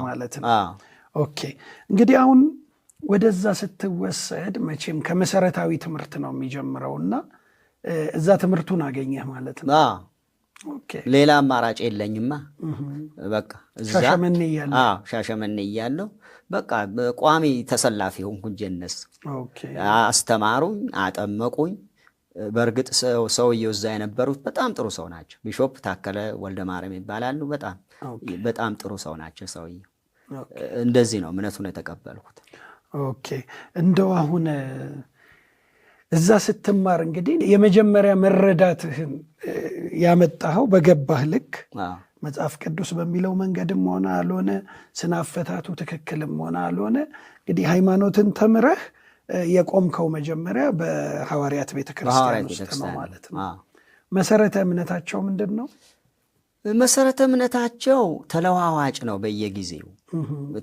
ማለት ነው ኦኬ እንግዲህ አሁን ወደዛ ስትወሰድ መቼም ከመሰረታዊ ትምህርት ነው የሚጀምረውና እዛ ትምህርቱን አገኘህ ማለት ነው ኦኬ ሌላ አማራጭ የለኝማ በቃ እዛ ሻሸመኔ እያለሁ በቃ ቋሚ ተሰላፊ ሆንኩኝ ጀነስ ኦኬ አስተማሩኝ አጠመቁኝ በርግጥ ሰውየው እዛ የነበሩት በጣም ጥሩ ሰው ናቸው ቢሾፕ ታከለ ወልደ ማርያም ይባላሉ በጣም ጥሩ ሰው ናቸው ሰውየው እንደዚህ ነው እምነቱን የተቀበልኩት ኦኬ እንደው አሁን እዛ ስትማር እንግዲህ የመጀመሪያ መረዳትህን ያመጣኸው በገባህ ልክ መጽሐፍ ቅዱስ በሚለው መንገድም ሆነ አልሆነ ስናፈታቱ ትክክልም ሆነ አልሆነ እንግዲህ ሃይማኖትን ተምረህ የቆምከው መጀመሪያ በሐዋርያት ቤተክርስቲያን ውስጥ ነው ማለት ነው መሰረተ እምነታቸው ምንድነው መሰረተ እምነታቸው ተለዋዋጭ ነው በየጊዜው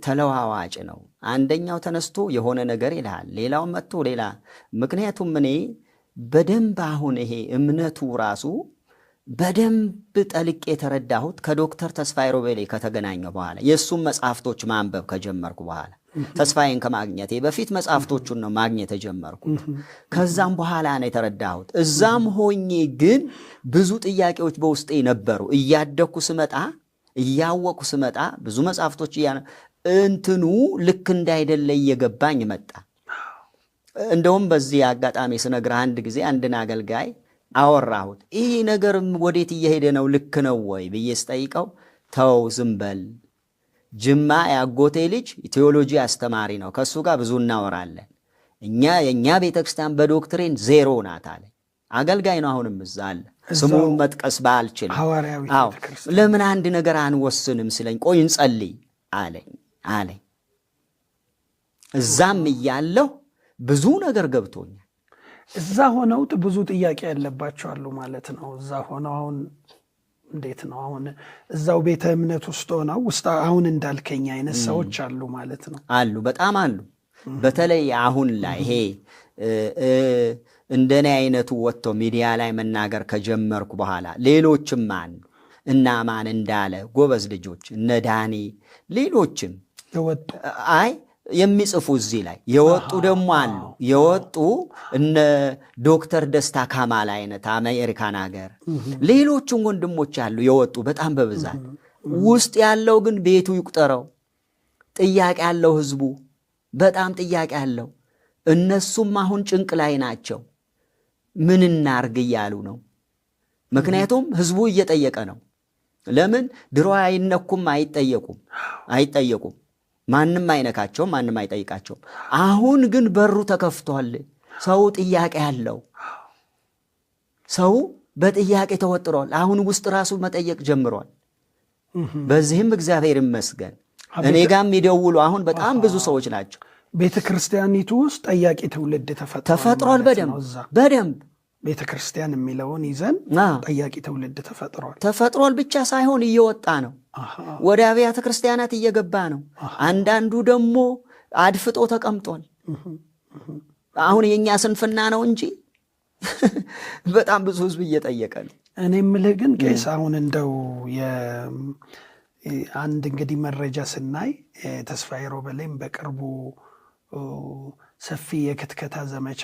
ተለዋዋጭ ነው አንደኛው ተነስቶ የሆነ ነገር ይልሃል ሌላው መጥቶ ሌላ ምክንያቱም እኔ በደንብ አሁን ይሄ እምነቱ ራሱ በደንብ ጠልቄ የተረዳሁት ከዶክተር ተስፋዬ ሮቤሌ ከተገናኘው በኋላ የሱም መጽሐፍቶች ማንበብ ከጀመርኩ በኋላ ተስፋዬን ከማግኘቴ በፊት መጽሐፍቶቹን ነው ማግኘት የጀመርኩት ከዛም በኋላ ነው የተረዳሁት እዛም ሆኜ ግን ብዙ ጥያቄዎች በውስጤ ነበሩ እያደኩ ስመጣ እያወቁ ስመጣ ብዙ መጽሐፍቶች እንትኑ ልክ እንዳይደለ እየገባኝ መጣ እንደውም በዚህ አጋጣሚ ስነግርህ አንድ ጊዜ አንድን አገልጋይ አወራሁት ይሄ ነገር ወዴት እየሄደ ነው ልክ ነው ወይ ብዬ ስጠይቀው ተው ዝም በል ጅማ ያጎቴ ልጅ ቴዎሎጂ አስተማሪ ነው ከሱ ጋር ብዙ እናወራለን የኛ ቤተክርስቲያን በዶክትሪን ዜሮ ናት አለ አገልጋይ ነው አሁንም እዛ አለ ስሙን መጥቀስ ባልችልም ለምን አንድ ነገር አንወስንም ስለኝ ቆይ እንጸልይ አለኝ እዛም እያለሁ ብዙ ነገር ገብቶኛል እዛ ሆነው ብዙ ጥያቄ ያለባቸው አሉ ማለት ነው እዛ ሆነው አሁን እንዴት ነው አሁን እዛው ቤተ እምነት ውስጥ ሆነው አሁን እንዳልከኝ አይነት ሰዎች አሉ ማለት ነው አሉ በጣም አሉ በተለይ አሁን ላይ ይሄ እንደኔ አይነቱ ወጥቶ ሚዲያ ላይ መናገር ከጀመርኩ በኋላ ሌሎችም ማን እንዳለ ጎበዝ ልጆች እነ ዳኒ ሌሎችም የወጡ የሚጽፉ እዚህ ላይ የወጡ ደግሞ አሉ የወጡ እነ ዶክተር ደስታ ካማል አይነት አሜሪካን ሀገር ሌሎችም ወንድሞች አሉ የወጡ በጣም በብዛት ውስጥ ያለው ግን ቤቱ ይቁጠረው ጥያቄ ያለው ህዝቡ በጣም ጥያቄ ያለው እነሱም አሁን ጭንቅ ላይ ናቸው ምን እናርግ እያሉ ነው ምክንያቱም ህዝቡ እየጠየቀ ነው ለምን ድሮ አይነኩም አይጠየቁም ማንም አይነካቸው ማንም አይጠይቃቸው አሁን ግን በሩ ተከፍቷል ሰው ጥያቄ ያለው ሰው በጥያቄ ተወጥሯል አሁን ውስጥ ራሱ መጠየቅ ጀምሯል በዚህም እግዚአብሔር ይመስገን እኔ ጋር የሚደውሉ አሁን በጣም ብዙ ሰዎች ናቸው ቤተክርስቲያኒቱ ውስጥ ጠያቂ ትውልድ ተፈጥሯል በደንብ ቤተክርስቲያን የሚለውን ይዘን ጠያቂ ትውልድ ተፈጥሯል ብቻ ሳይሆን እየወጣ ነው ወደ አብያተ ክርስቲያናት እየገባ ነው አንዳንዱ ደግሞ አድፍጦ ተቀምጧል አሁን የኛ ስንፍና ነው እንጂ በጣም ብዙ ህዝብ እየጠየቀ ነው እኔ የምልህ ግን ቄስ አሁን እንደው አንድ እንግዲህ መረጃ ስናይ ተስፋዬ ሮቤሌም በቅርቡ ሰፊ የክትከታ ዘመቻ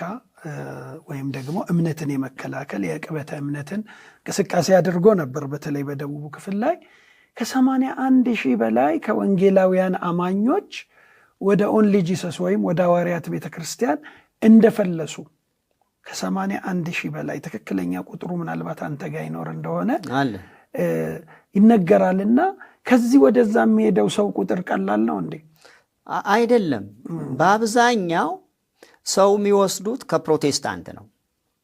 ወይም ደግሞ እምነትን የመከላከል የቅበተ እምነትን እንቅስቃሴ አድርጎ ነበር በተለይ በደቡብ ክፍል ላይ ከ81,000 በላይ ከወንጌላውያን አማኞች ወደ ኦንሊ ጂሰስ ወይም ወደ ሐዋርያት ቤተክርስቲያን እንደፈለሱ ከ81,000 በላይ ትክክለኛ ቁጥሩ ምናልባት አንተ ጋር ይኖር እንደሆነ ይነገራልና ከዚህ ወደዛ የሚሄደው ሰው ቁጥር ቀላል ነው እንዴ አይደለም በአብዛኛው ሰው የሚወስዱት ከፕሮቴስታንት ነው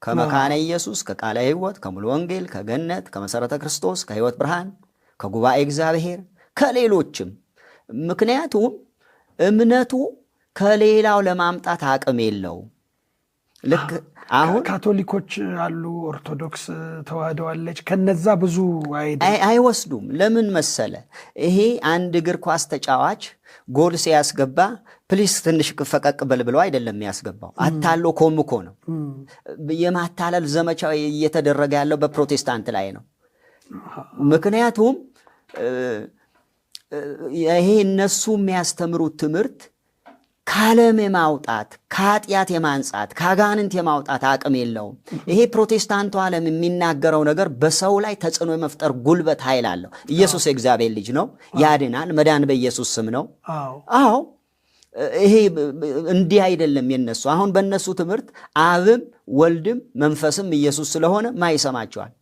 ከመካነ ኢየሱስ ከቃለ ሕይወት ከሙሉ ወንጌል ከገነት ከመሰረተ ክርስቶስ ከሕይወት ብርሃን ከጉባኤ እግዚአብሔር ከሌሎችም ምክንያቱም እምነቱ ከሌላው ለማምጣት አቅም የለው ልክ አሁን ካቶሊኮች አሉ ኦርቶዶክስ ተዋህደዋለች ከነዛ ብዙ አይወስዱም ለምን መሰለ ይሄ አንድ እግር ኳስ ተጫዋች ጎል ሲያስገባ ፕሊስ ትንሽ ፈቀቅ በል ብለው አይደለም ያስገባው አታሎ ኮምኮ ነው የማታለል ዘመቻው እየተደረገ ያለው በፕሮቴስታንት ላይ ነው ምክንያቱም ይሄ እነሱ የሚያስተምሩት ትምህርት ከዓለም የማውጣት ከኃጢአት የማንጻት ከአጋንንት የማውጣት አቅም የለውም። ይሄ ፕሮቴስታንቱ ዓለም የሚናገረው ነገር በሰው ላይ ተጽዕኖ የመፍጠር ጉልበት ኃይል አለው። ኢየሱስ የእግዚአብሔር ልጅ ነው፣ ያድናል፣ መዳን በኢየሱስ ስም ነው። አዎ ይሄ እንዲህ አይደለም የነሱ። አሁን በእነሱ ትምህርት አብም ወልድም መንፈስም ኢየሱስ ስለሆነ ማይሰማቸዋል።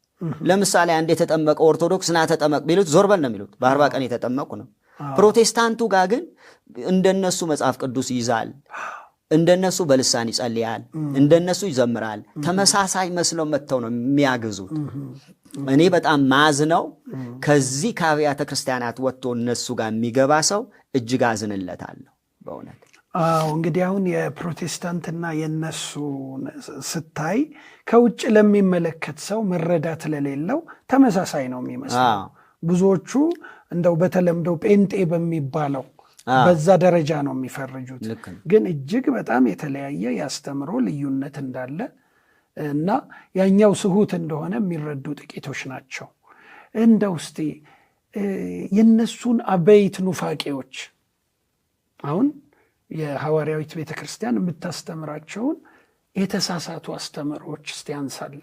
ለምሳሌ አንድ የተጠመቀ ኦርቶዶክስ ና ተጠመቅ ቢሉት ዞር በል ነው የሚሉት። በ40 ቀን የተጠመቁ ነው። ፕሮቴስታንቱ ጋር ግን እንደነሱ መጽሐፍ ቅዱስ ይዛል፣ እንደነሱ በልሳን ይጸልያል፣ እንደነሱ ይዘምራል። ተመሳሳይ መስለው መጥተው ነው የሚያግዙት። እኔ በጣም ማዝነው ከዚህ ከአብያተ ክርስቲያናት ወጥቶ እነሱ ጋር የሚገባ ሰው እጅግ አዝንለታለሁ በእውነት። እንግዲህ አሁን የፕሮቴስታንትና የነሱ ስታይ ከውጭ ለሚመለከት ሰው መረዳት ለሌለው ተመሳሳይ ነው የሚመስለው። ብዙዎቹ እንደው በተለምዶ ጴንጤ በሚባለው በዛ ደረጃ ነው የሚፈርጁት። ግን እጅግ በጣም የተለያየ ያስተምሮ ልዩነት እንዳለ እና ያኛው ስሁት እንደሆነ የሚረዱ ጥቂቶች ናቸው። እንደው እስቲ የነሱን አበይት ኑፋቄዎች አሁን የሐዋርያዊት ቤተክርስቲያን የምታስተምራቸውን የተሳሳቱ አስተምሮች እስቲ አንሳለ።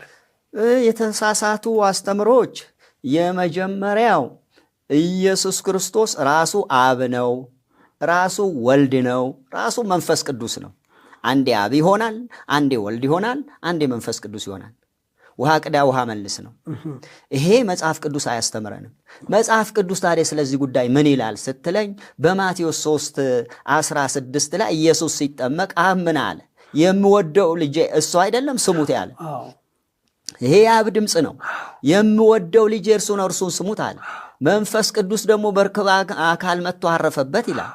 የተሳሳቱ አስተምሮች የመጀመሪያው ኢየሱስ ክርስቶስ ራሱ አብ ነው፣ ራሱ ወልድ ነው፣ ራሱ መንፈስ ቅዱስ ነው። አንዴ አብ ይሆናል፣ አንዴ ወልድ ይሆናል፣ አንዴ መንፈስ ቅዱስ ይሆናል። ውሃ ቅዳ ውሃ መልስ ነው። ይሄ መጽሐፍ ቅዱስ አያስተምረንም። መጽሐፍ ቅዱስ ታዲያ ስለዚህ ጉዳይ ምን ይላል ስትለኝ በማቴዎስ 3:16 ላይ ኢየሱስ ሲጠመቅ አብ ምን አለ? የምወደው ልጄ እሱ አይደለም ስሙት ያለ። ይሄ የአብ ድምፅ ነው። የምወደው ልጄ እርሱ ነው፣ እርሱን ስሙት አለ። መንፈስ ቅዱስ ደግሞ በርክብ አካል መጥቶ አረፈበት ይላል።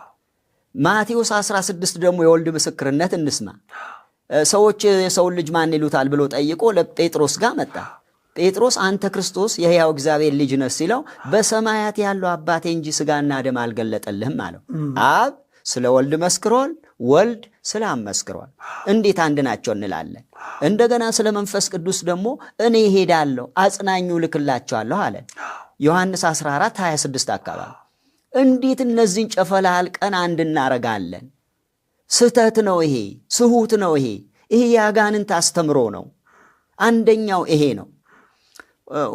ማቴዎስ 16 ደግሞ የወልድ ምስክርነት እንስማ። ሰዎች የሰውን ልጅ ማን ይሉታል ብሎ ጠይቆ ለጴጥሮስ ጋር መጣ። ጴጥሮስ አንተ ክርስቶስ የሕያው እግዚአብሔር ልጅ ነህ ሲለው በሰማያት ያለው አባቴ እንጂ ሥጋና ደም አልገለጠልህም አለው። አብ ስለ ወልድ መስክሯል፣ ወልድ ስለ አብ መስክሯል። እንዴት አንድ ናቸው እንላለን? እንደገና ስለ መንፈስ ቅዱስ ደግሞ እኔ እሄዳለሁ አጽናኙ ልክላቸዋለሁ አለ። ዮሐንስ 14:26 አካባቢ። እንዴት እነዚህን ጨፈላል ቀን አንድ እናረጋለን? ስተት ነው ይሄ፣ ስሁት ነው ይሄ። ይሄ የአጋንንት አስተምሮ ነው። አንደኛው ይሄ ነው።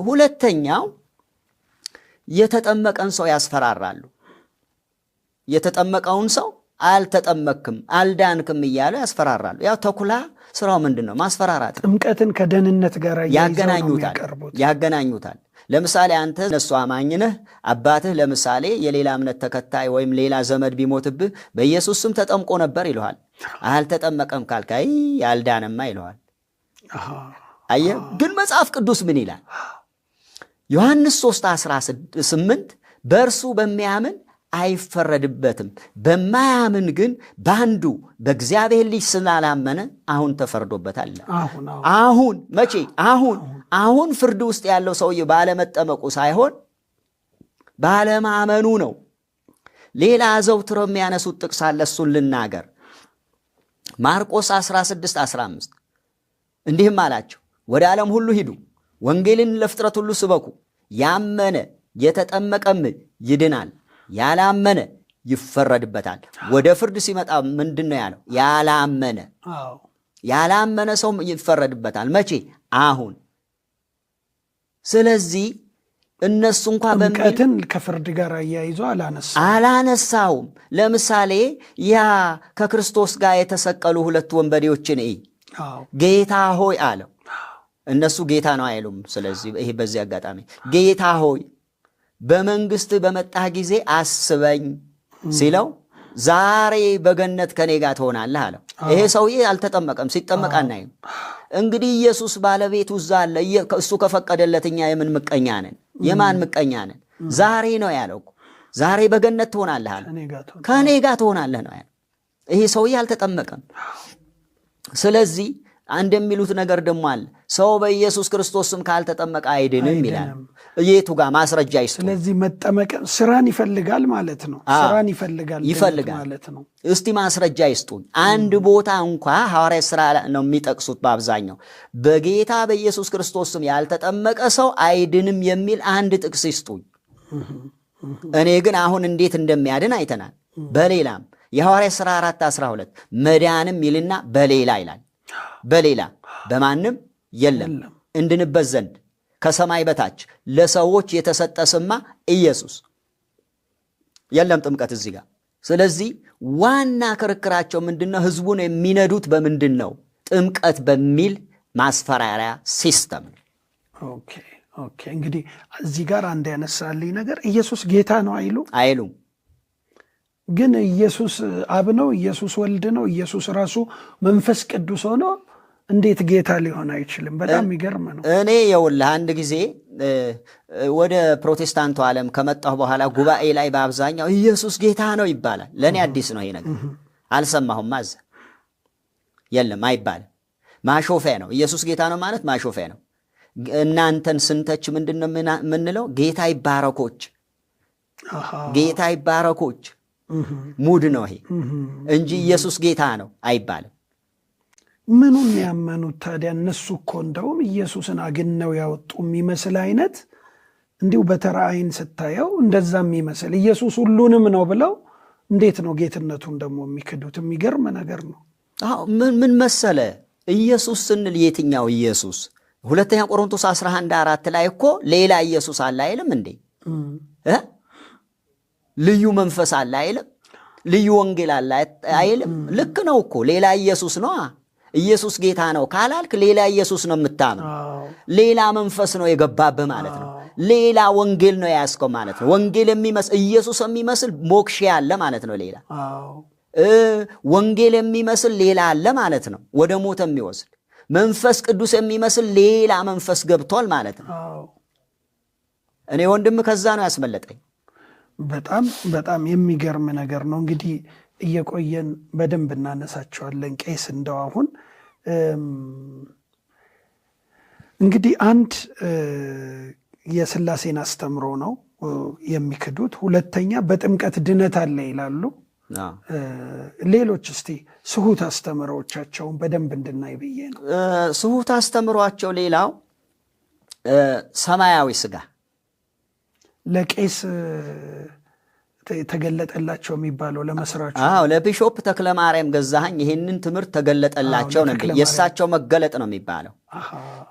ሁለተኛው የተጠመቀን ሰው ያስፈራራሉ። የተጠመቀውን ሰው አልተጠመክም አልዳንክም እያሉ ያስፈራራሉ። ያው ተኩላ ስራው ምንድን ነው? ማስፈራራት። ጥምቀትን ከደህንነት ጋር ያገናኙታል። ለምሳሌ አንተ እነሱ አማኝ ነህ፣ አባትህ ለምሳሌ የሌላ እምነት ተከታይ ወይም ሌላ ዘመድ ቢሞትብህ በኢየሱስ ስም ተጠምቆ ነበር ይለዋል። አልተጠመቀም ካልካይ ያልዳነማ ይለዋል። አየህ። ግን መጽሐፍ ቅዱስ ምን ይላል? ዮሐንስ 3:18 በእርሱ በሚያምን አይፈረድበትም፣ በማያምን ግን በአንዱ በእግዚአብሔር ልጅ ስላላመነ አሁን ተፈርዶበታል። አሁን መቼ? አሁን ፍርድ ውስጥ ያለው ሰውዬ ባለመጠመቁ ሳይሆን ባለማመኑ ነው። ሌላ ዘውትረው የሚያነሱት ጥቅስ አለ፣ እሱን ልናገር። ማርቆስ 16:15 እንዲህም አላቸው፣ ወደ ዓለም ሁሉ ሂዱ፣ ወንጌልን ለፍጥረት ሁሉ ስበኩ፣ ያመነ የተጠመቀም ይድናል፣ ያላመነ ይፈረድበታል። ወደ ፍርድ ሲመጣ ምንድን ነው ያለው? ያላመነ ሰው ይፈረድበታል። መቼ? አሁን። ስለዚህ እነሱ እንኳን ጥምቀትን ከፍርድ ጋር አያይዞ አላነሳውም። ለምሳሌ ያ ከክርስቶስ ጋር የተሰቀሉ ሁለት ወንበዴዎችን ጌታ ሆይ አለው። እነሱ ጌታ ነው አይሉም። ስለዚህ ይሄ በዚህ አጋጣሚ ጌታ ሆይ በመንግስት በመጣህ ጊዜ አስበኝ ሲለው ዛሬ በገነት ከኔ ጋር ትሆናለህ አለው። ይሄ ሰውዬ አልተጠመቀም፣ ሲጠመቅ አናይም። እንግዲህ ኢየሱስ ባለቤቱ እዛ አለ። እሱ ከፈቀደለት እኛ የምን ምቀኛ ነን? የማን ምቀኛ ነን? ዛሬ ነው ያለው። ዛሬ በገነት ትሆናለህ አለ። ከኔ ጋር ትሆናለህ ነው ያለው። ይሄ ሰውዬ አልተጠመቀም። ስለዚህ አንድ የሚሉት ነገር ደግሞ አለ። ሰው በኢየሱስ ክርስቶስ ስም ካልተጠመቀ አይድንም ይላል። የቱ ጋር ማስረጃ ይስጡ? ስለዚህ መጠመቅ ስራን ይፈልጋል ማለት ነው። ስራን ይፈልጋል ማለት ነው። እስቲ ማስረጃ ይስጡኝ። አንድ ቦታ እንኳ ሐዋርያት ሥራ ነው የሚጠቅሱት በአብዛኛው በጌታ በኢየሱስ ክርስቶስ ስም ያልተጠመቀ ሰው አይድንም የሚል አንድ ጥቅስ ይስጡኝ። እኔ ግን አሁን እንዴት እንደሚያድን አይተናል። በሌላም የሐዋርያት ሥራ 4:12 መዳንም ይልና በሌላ ይላል። በሌላ በማንም የለም እንድንበት ዘንድ ከሰማይ በታች ለሰዎች የተሰጠ ስማ ኢየሱስ የለም ጥምቀት እዚህ ጋር። ስለዚህ ዋና ክርክራቸው ምንድነው? ህዝቡን የሚነዱት በምንድን ነው? ጥምቀት በሚል ማስፈራሪያ ሲስተም። ኦኬ እንግዲህ እዚህ ጋር አንድ ያነሳልኝ ነገር ኢየሱስ ጌታ ነው አይሉም። ግን ኢየሱስ አብ ነው፣ ኢየሱስ ወልድ ነው፣ ኢየሱስ ራሱ መንፈስ ቅዱስ ሆኖ እንዴት ጌታ ሊሆን አይችልም? በጣም የሚገርም ነው። እኔ የውልህ አንድ ጊዜ ወደ ፕሮቴስታንቱ ዓለም ከመጣሁ በኋላ ጉባኤ ላይ በአብዛኛው ኢየሱስ ጌታ ነው ይባላል። ለእኔ አዲስ ነው ይሄ ነገር፣ አልሰማሁም። ማዘ የለም አይባልም። ማሾፊያ ነው። ኢየሱስ ጌታ ነው ማለት ማሾፊያ ነው። እናንተን ስንተች ምንድን ነው የምንለው? ጌታ ይባረኮች፣ ጌታ ይባረኮች ሙድ ነው ይሄ እንጂ ኢየሱስ ጌታ ነው አይባልም። ምኑን ያመኑት ታዲያ? እነሱ እኮ እንደውም ኢየሱስን አግነው ያወጡ የሚመስል አይነት እንዲሁ በተራ አይን ስታየው እንደዛ የሚመስል ኢየሱስ ሁሉንም ነው ብለው እንዴት ነው ጌትነቱን ደግሞ የሚክዱት? የሚገርም ነገር ነው። ምን መሰለ ኢየሱስ ስንል የትኛው ኢየሱስ? ሁለተኛ ቆሮንቶስ 11:4 ላይ እኮ ሌላ ኢየሱስ አለ አይልም እንዴ? ልዩ መንፈስ አለ አይልም? ልዩ ወንጌል አለ አይልም? ልክ ነው እኮ ሌላ ኢየሱስ ነው። ኢየሱስ ጌታ ነው ካላልክ ሌላ ኢየሱስ ነው የምታምን። ሌላ መንፈስ ነው የገባብህ ማለት ነው። ሌላ ወንጌል ነው የያዝከው ማለት ነው። ወንጌል የሚመስል ኢየሱስ የሚመስል ሞክሼ አለ ማለት ነው። ሌላ ወንጌል የሚመስል ሌላ አለ ማለት ነው። ወደ ሞት የሚወስድ መንፈስ ቅዱስ የሚመስል ሌላ መንፈስ ገብቷል ማለት ነው። እኔ ወንድም ከዛ ነው ያስመለጠኝ። በጣም በጣም የሚገርም ነገር ነው። እንግዲህ እየቆየን በደንብ እናነሳቸዋለን። ቄስ እንደው አሁን እንግዲህ አንድ የሥላሴን አስተምሮ ነው የሚክዱት። ሁለተኛ በጥምቀት ድነት አለ ይላሉ። ሌሎች እስቲ ስሁት አስተምሮቻቸውን በደንብ እንድናይ ብዬ ነው። ስሁት አስተምሯቸው ሌላው ሰማያዊ ሥጋ ለቄስ ተገለጠላቸው የሚባለው ለመስራቹ። ለቢሾፕ ተክለ ማርያም ገዛኸኝ ይሄንን ትምህርት ተገለጠላቸው ነው። የእሳቸው መገለጥ ነው የሚባለው።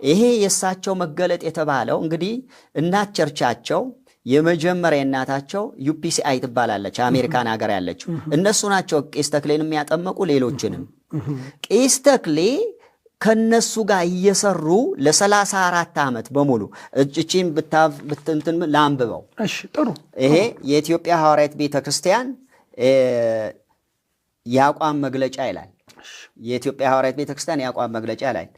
ይሄ የእሳቸው መገለጥ የተባለው እንግዲህ እናት ቸርቻቸው የመጀመሪያ እናታቸው UPCI ትባላለች፣ አሜሪካን ሀገር ያለችው። እነሱ ናቸው ቄስ ተክሌን የሚያጠመቁ ሌሎችንም። ቄስ ተክሌ ከነሱ ጋር እየሰሩ ለ34 ዓመት በሙሉ እቺን ብትንትን ላንብበው። እሺ ጥሩ። ይሄ የኢትዮጵያ ሐዋርያት ቤተክርስቲያን የአቋም መግለጫ ይላል። የኢትዮጵያ ሐዋርያት ቤተክርስቲያን የአቋም መግለጫ ይላል።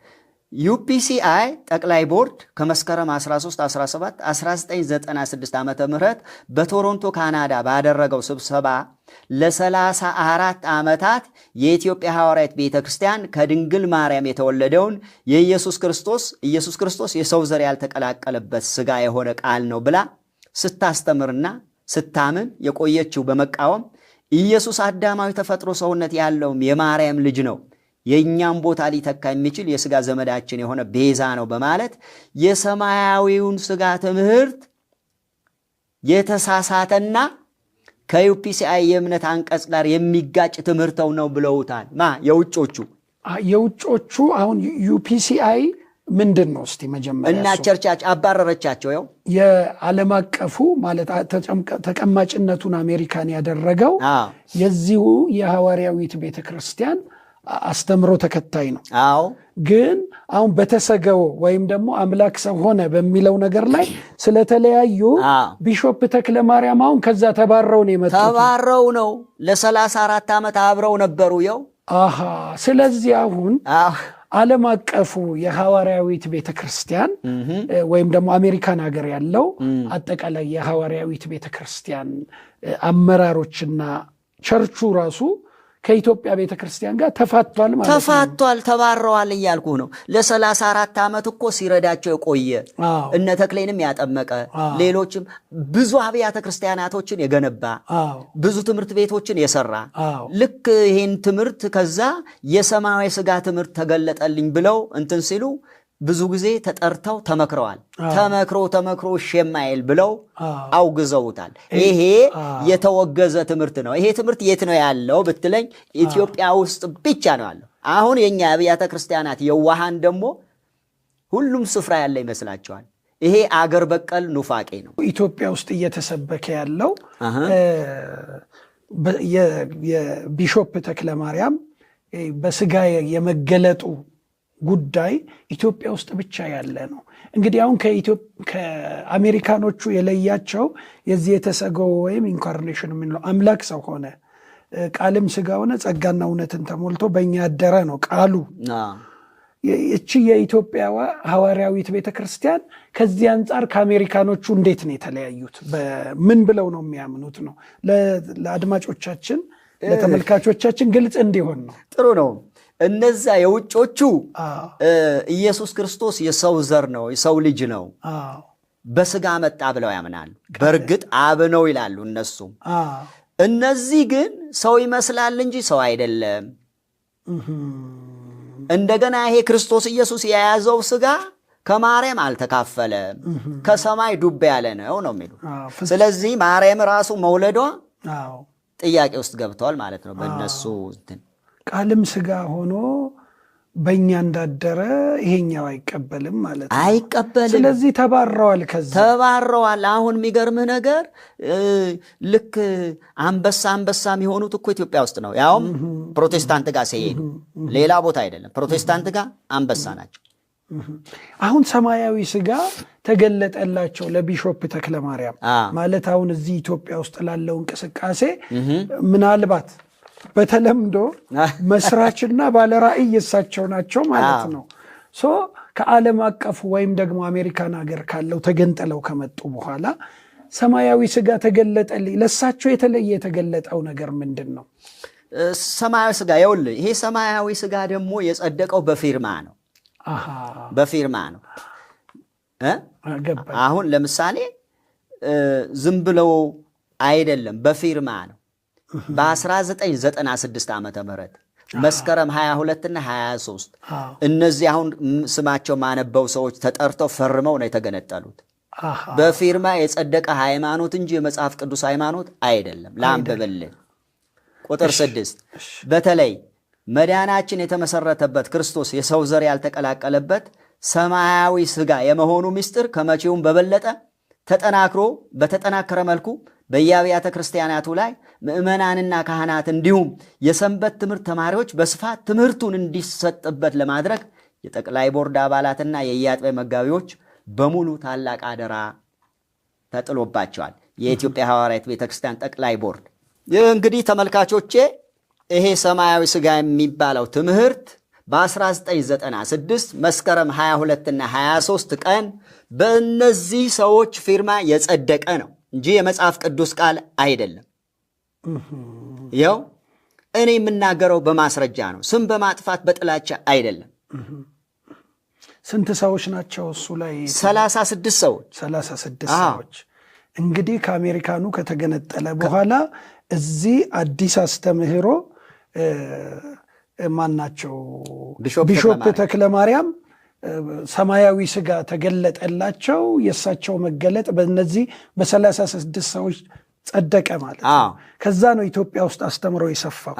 UPCI ጠቅላይ ቦርድ ከመስከረም 13 17 1996 ዓመተ ምህረት በቶሮንቶ ካናዳ ባደረገው ስብሰባ ለ34 ዓመታት የኢትዮጵያ ሐዋርያት ቤተክርስቲያን ከድንግል ማርያም የተወለደውን ኢየሱስ ክርስቶስ የሰው ዘር ያልተቀላቀለበት ሥጋ የሆነ ቃል ነው ብላ ስታስተምርና ስታምን የቆየችው በመቃወም ኢየሱስ አዳማዊ ተፈጥሮ ሰውነት ያለውም የማርያም ልጅ ነው፣ የእኛም ቦታ ሊተካ የሚችል የሥጋ ዘመዳችን የሆነ ቤዛ ነው በማለት የሰማያዊውን ሥጋ ትምህርት የተሳሳተና ከUPCI የእምነት አንቀጽ ጋር የሚጋጭ ትምህርተው ነው ብለውታል። የውጮቹ አሁን UPCI ምንድን ነው? እስቲ መጀመሪያ እና ቸርቻቸው አባረረቻቸው። ያው የዓለም አቀፉ ማለት ተቀማጭነቱን አሜሪካን ያደረገው የዚሁ የሐዋርያዊት ቤተክርስቲያን አስተምሮ ተከታይ ነው። ግን አሁን በተሰገው ወይም ደግሞ አምላክ ሰው ሆነ በሚለው ነገር ላይ ስለተለያዩ ቢሾፕ ተክለ ማርያም አሁን ከዛ ተባረው ነው የመጡት። ተባረው ነው ለ34 ዓመት አብረው ነበሩ። ስለዚህ አሁን ዓለም አቀፉ የሐዋርያዊት ቤተክርስቲያን ወይም ደግሞ አሜሪካን ሀገር ያለው አጠቃላይ የሐዋርያዊት ቤተክርስቲያን አመራሮችና ቸርቹ ራሱ ከኢትዮጵያ ቤተክርስቲያን ጋር ተፋቷል ማለት ነው። ተፋቷል፣ ተባረዋል እያልኩ ነው። ለ34 ዓመት እኮ ሲረዳቸው የቆየ እነ ተክሌንም ያጠመቀ ሌሎችም ብዙ አብያተ ክርስቲያናቶችን የገነባ ብዙ ትምህርት ቤቶችን የሰራ ልክ ይህን ትምህርት ከዛ የሰማያዊ ሥጋ ትምህርት ተገለጠልኝ ብለው እንትን ሲሉ ብዙ ጊዜ ተጠርተው ተመክረዋል። ተመክሮ እሺ የማይል ብለው አውግዘውታል። ይሄ የተወገዘ ትምህርት ነው። ይሄ ትምህርት የት ነው ያለው ብትለኝ ኢትዮጵያ ውስጥ ብቻ ነው ያለው። አሁን የኛ አብያተ ክርስቲያናት የዋሃን ደግሞ ሁሉም ስፍራ ያለ ይመስላቸዋል። ይሄ አገር በቀል ኑፋቄ ነው። ኢትዮጵያ ውስጥ እየተሰበከ ያለው የቢሾፕ ተክለማርያም በስጋ የመገለጡ ጉዳይ ኢትዮጵያ ውስጥ ብቻ ያለ ነው። እንግዲህ አሁን ከአሜሪካኖቹ የለያቸው የዚህ የተሰገው ወይም ኢንካርኔሽን የምንለው አምላክ ሰው ሆነ፣ ቃልም ስጋ ሆነ፣ ጸጋና እውነትን ተሞልቶ በእኛ አደረ ነው ቃሉ። እቺ የኢትዮጵያ ሐዋርያዊት ቤተክርስቲያን ከዚህ አንጻር ከአሜሪካኖቹ እንዴት ነው የተለያዩት? ምን ብለው ነው የሚያምኑት ነው? ለአድማጮቻችን ለተመልካቾቻችን ግልጽ እንዲሆን ነው። ጥሩ ነው። እነዛ የውጮቹ ኢየሱስ ክርስቶስ የሰው ዘር ነው፣ የሰው ልጅ ነው፣ በስጋ መጣ ብለው ያምናሉ። በእርግጥ አብ ነው ይላሉ እነሱም። እነዚህ ግን ሰው ይመስላል እንጂ ሰው አይደለም። እንደገና ይሄ ክርስቶስ ኢየሱስ የያዘው ስጋ ከማርያም አልተካፈለም፣ ከሰማይ ዱብ ያለ ነው ነው የሚሉ። ስለዚህ ማርያም ራሱ መውለዷ ጥያቄ ውስጥ ገብተዋል ማለት ነው በእነሱ እንትን። ቃልም ስጋ ሆኖ በእኛ እንዳደረ ይሄኛው አይቀበልም ማለት ነው። አይቀበልም። ስለዚህ ተባረዋል፣ ከዛ ተባረዋል። አሁን የሚገርምህ ነገር ልክ አንበሳ የሚሆኑት እኮ ኢትዮጵያ ውስጥ ነው። ያውም ፕሮቴስታንት ጋር ሲሄዱ፣ ሌላ ቦታ አይደለም። ፕሮቴስታንት ጋር አንበሳ ናቸው። አሁን ሰማያዊ ስጋ ተገለጠላቸው ለቢሾፕ ተክለማርያም ማለት አሁን እዚህ ኢትዮጵያ ውስጥ ላለው እንቅስቃሴ ምናልባት በተለምዶ መስራችና ባለራእይ እሳቸው ናቸው ማለት ነው። ከዓለም አቀፉ ወይም ደግሞ አሜሪካን ሀገር ካለው ተገንጥለው ከመጡ በኋላ ሰማያዊ ስጋ ተገለጠልኝ። ለእሳቸው የተለየ የተገለጠው ነገር ምንድን ነው? ሰማያዊ ስጋ ይኸውልህ፣ ይሄ ሰማያዊ ስጋ ደግሞ የጸደቀው በፊርማ ነው። በፊርማ ነው። አሁን ለምሳሌ ዝም ብለው አይደለም፣ በፊርማ ነው። በ1996 ዓመተ ምህረት መስከረም 22 እና 23 እነዚህ አሁን ስማቸው ማነበው ሰዎች ተጠርተው ፈርመው ነው የተገነጠሉት። በፊርማ የጸደቀ ሃይማኖት እንጂ የመጽሐፍ ቅዱስ ሃይማኖት አይደለም። ላንብብልህ። ቁጥር 6 በተለይ መዳናችን የተመሰረተበት ክርስቶስ የሰው ዘር ያልተቀላቀለበት ሰማያዊ ስጋ የመሆኑ ምስጢር ከመቼውም በበለጠ በተጠናከረ መልኩ በየአብያተ ክርስቲያናቱ ላይ ምዕመናንና ካህናት እንዲሁም የሰንበት ትምህርት ተማሪዎች በስፋት ትምህርቱን እንዲሰጥበት ለማድረግ የጠቅላይ ቦርድ አባላትና የየአጥቢያ መጋቢዎች በሙሉ ታላቅ አደራ ተጥሎባቸዋል። የኢትዮጵያ ሐዋርያዊት ቤተክርስቲያን ጠቅላይ ቦርድ። ይህ እንግዲህ ተመልካቾቼ ይሄ ሰማያዊ ስጋ የሚባለው ትምህርት በ1996 መስከረም 22 እና 23 ቀን በእነዚህ ሰዎች ፊርማ የጸደቀ ነው እንጂ የመጽሐፍ ቅዱስ ቃል አይደለም። ይኸው እኔ የምናገረው በማስረጃ ነው። ስም በማጥፋት በጥላቻ አይደለም። ስንት ሰዎች ናቸው እሱ ላይ? 36 ሰዎች። 36 ሰዎች እንግዲህ ከአሜሪካኑ ከተገነጠለ በኋላ እዚህ አዲስ አስተምህሮ ማናቸው ቢሾፕ ተክለማርያም ሰማያዊ ስጋ ተገለጠላቸው። የእሳቸው መገለጥ በእነዚህ በ36 ሰዎች ጸደቀ ማለት ነው። ከዛ ነው ኢትዮጵያ ውስጥ አስተምሮ የሰፋው።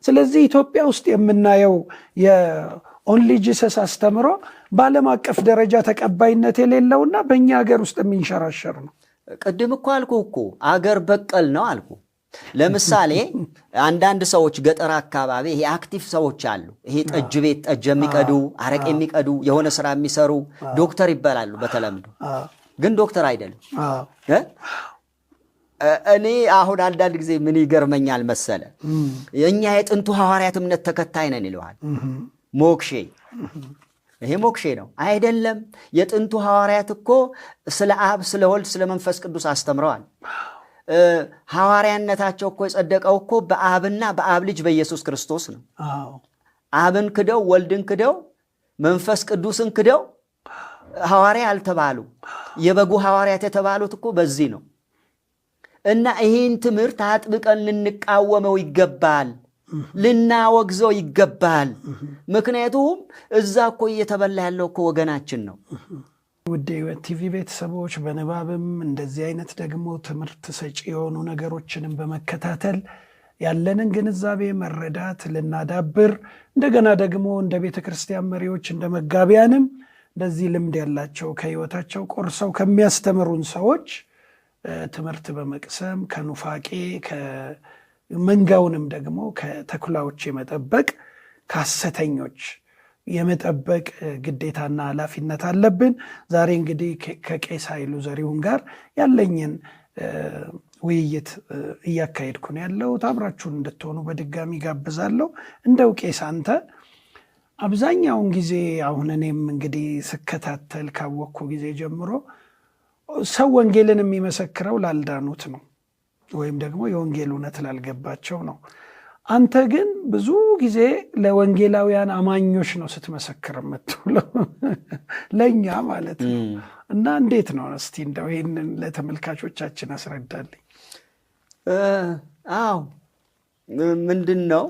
ስለዚህ ኢትዮጵያ ውስጥ የምናየው የኦንሊ ጂሰስ አስተምሮ በዓለም አቀፍ ደረጃ ተቀባይነት የሌለውና በእኛ ሀገር ውስጥ የሚንሸራሸር ነው። ቅድም እኮ አልኩ እኮ አገር በቀል ነው አልኩ። ለምሳሌ አንዳንድ ሰዎች ገጠር አካባቢ ይሄ አክቲቭ ሰዎች አሉ። ይሄ ጠጅ ቤት ጠጅ የሚቀዱ አረቅ የሚቀዱ የሆነ ስራ የሚሰሩ ዶክተር ይባላሉ በተለምዶ፣ ግን ዶክተር አይደሉም። እኔ አሁን አንዳንድ ጊዜ ምን ይገርመኛል መሰለ፣ የኛ የጥንቱ ሐዋርያት እምነት ተከታይ ነን ይለዋል። ሞክሼ ይሄ ሞክሼ ነው አይደለም። የጥንቱ ሐዋርያት እኮ ስለ አብ ስለ ወልድ ስለ መንፈስ ቅዱስ አስተምረዋል። ሐዋርያነታቸው እኮ የጸደቀው እኮ በአብና በአብ ልጅ በኢየሱስ ክርስቶስ ነው። አብን ክደው ወልድን ክደው መንፈስ ቅዱስን ክደው ሐዋርያ አልተባሉ። የበጉ ሐዋርያት የተባሉት እኮ በዚህ ነው። እና ይህን ትምህርት አጥብቀን ልንቃወመው ይገባል። ልናወግዘው ይገባል። ምክንያቱም እዛ እኮ እየተበላ ያለው እኮ ወገናችን ነው። ውድ የሕይወት ቲቪ ቤተሰቦች በንባብም እንደዚህ አይነት ደግሞ ትምህርት ሰጪ የሆኑ ነገሮችንም በመከታተል ያለንን ግንዛቤ መረዳት ልናዳብር፣ እንደገና ደግሞ እንደ ቤተ ክርስቲያን መሪዎች እንደ መጋቢያንም እንደዚህ ልምድ ያላቸው ከሕይወታቸው ቆርሰው ከሚያስተምሩን ሰዎች ትምህርት በመቅሰም ከኑፋቄ መንጋውንም ደግሞ ከተኩላዎች የመጠበቅ ከሐሰተኞች የመጠበቅ ግዴታና ኃላፊነት አለብን። ዛሬ እንግዲህ ከቄስ ኃይሉ ዘሪሁን ጋር ያለኝን ውይይት እያካሄድኩ ነው ያለሁት። አብራችሁን እንድትሆኑ በድጋሚ ጋብዛለሁ። እንደው ቄስ አንተ አብዛኛውን ጊዜ አሁን እኔም እንግዲህ ስከታተል ካወቅኩ ጊዜ ጀምሮ ሰው ወንጌልን የሚመሰክረው ላልዳኑት ነው፣ ወይም ደግሞ የወንጌል እውነት ላልገባቸው ነው። አንተ ግን ብዙ ጊዜ ለወንጌላውያን አማኞች ነው ስትመሰክር የምትውለው ለእኛ ማለት ነው። እና እንዴት ነው እስቲ እንደው ይህንን ለተመልካቾቻችን አስረዳልኝ። አዎ ምንድን ነው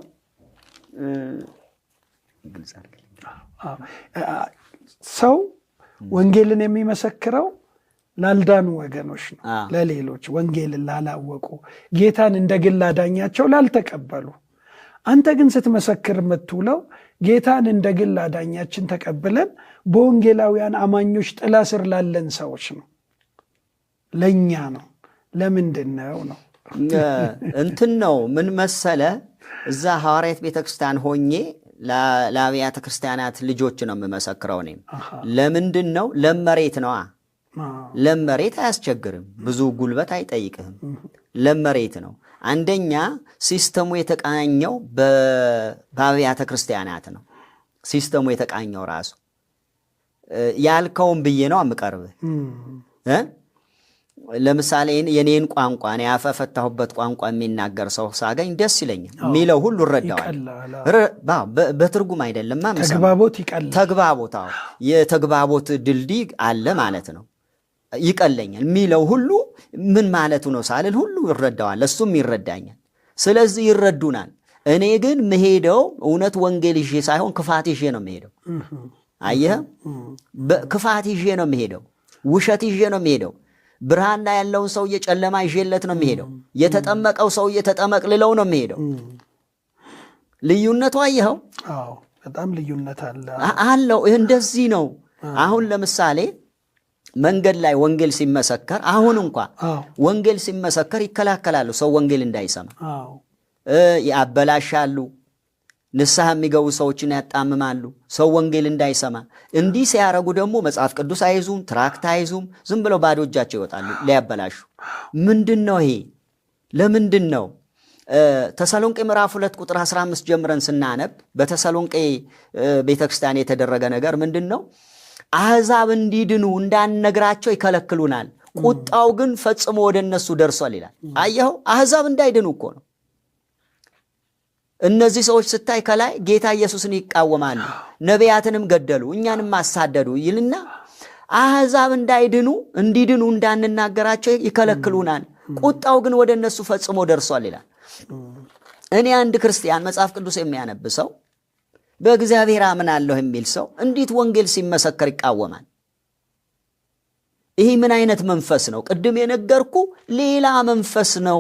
ሰው ወንጌልን የሚመሰክረው ላልዳኑ ወገኖች ነው፣ ለሌሎች ወንጌልን ላላወቁ፣ ጌታን እንደ ግል አዳኛቸው ላልተቀበሉ። አንተ ግን ስትመሰክር የምትውለው ጌታን እንደ ግል አዳኛችን ተቀብለን በወንጌላውያን አማኞች ጥላ ስር ላለን ሰዎች ነው፣ ለእኛ ነው። ለምንድን ነው ነው እንትን ነው ምን መሰለ፣ እዛ ሐዋርያት ቤተክርስቲያን ሆኜ ለአብያተ ክርስቲያናት ልጆች ነው የምመሰክረው። እኔም ለምንድን ነው ለመሬት ነዋ። ለመሬት አያስቸግርም፣ ብዙ ጉልበት አይጠይቅህም። ለመሬት ነው። አንደኛ ሲስተሙ የተቃኘው በአብያተ ክርስቲያናት ነው። ሲስተሙ የተቃኘው ራሱ ያልከውን ብዬ ነው የምቀርብህ። ለምሳሌ የኔን ቋንቋ እኔ ያፈፈታሁበት ቋንቋ የሚናገር ሰው ሳገኝ ደስ ይለኛል። የሚለው ሁሉ እረዳዋል። በትርጉም አይደለም፣ ተግባቦት ይቀላል። ተግባቦት የተግባቦት ድልድይ አለ ማለት ነው። ይቀለኛል የሚለው ሁሉ ምን ማለቱ ነው ሳልል ሁሉ ይረዳዋል፣ እሱም ይረዳኛል። ስለዚህ ይረዱናል። እኔ ግን መሄደው እውነት ወንጌል ይዤ ሳይሆን ክፋት ይዤ ነው መሄደው። አየህ፣ ክፋት ይዤ ነው መሄደው፣ ውሸት ይዤ ነው መሄደው። ብርሃን ላይ ያለውን ሰውዬ ጨለማ ይዤለት ነው የሚሄደው። የተጠመቀው ሰውዬ ተጠመቅ ልለው ነው የሚሄደው። ልዩነቱ አየኸው? አዎ፣ በጣም ልዩነት አለው። እንደዚህ ነው። አሁን ለምሳሌ መንገድ ላይ ወንጌል ሲመሰከር፣ አሁን እንኳ ወንጌል ሲመሰከር ይከላከላሉ፣ ሰው ወንጌል እንዳይሰማ ያበላሻሉ። ንስሐ የሚገቡ ሰዎችን ያጣምማሉ፣ ሰው ወንጌል እንዳይሰማ። እንዲህ ሲያረጉ ደግሞ መጽሐፍ ቅዱስ አይዙም፣ ትራክት አይዙም፣ ዝም ብለው ባዶ እጃቸው ይወጣሉ ሊያበላሹ። ምንድን ነው ይሄ? ለምንድን ነው? ተሰሎንቄ ምዕራፍ 2 ቁጥር 15 ጀምረን ስናነብ በተሰሎንቄ ቤተክርስቲያን የተደረገ ነገር ምንድን ነው? አሕዛብ እንዲድኑ እንዳንነግራቸው ይከለክሉናል፣ ቁጣው ግን ፈጽሞ ወደ እነሱ ደርሷል ይላል። አየኸው? አሕዛብ እንዳይድኑ እኮ ነው። እነዚህ ሰዎች ስታይ ከላይ ጌታ ኢየሱስን ይቃወማሉ፣ ነቢያትንም ገደሉ፣ እኛንም አሳደዱ ይልና አሕዛብ እንዲድኑ እንዳንናገራቸው ይከለክሉናል፣ ቁጣው ግን ወደ እነሱ ፈጽሞ ደርሷል ይላል። እኔ አንድ ክርስቲያን መጽሐፍ ቅዱስ የሚያነብ ሰው በእግዚአብሔር አምናለሁ የሚል ሰው እንዴት ወንጌል ሲመሰከር ይቃወማል? ይህ ምን አይነት መንፈስ ነው? ቅድም የነገርኩ ሌላ መንፈስ ነው።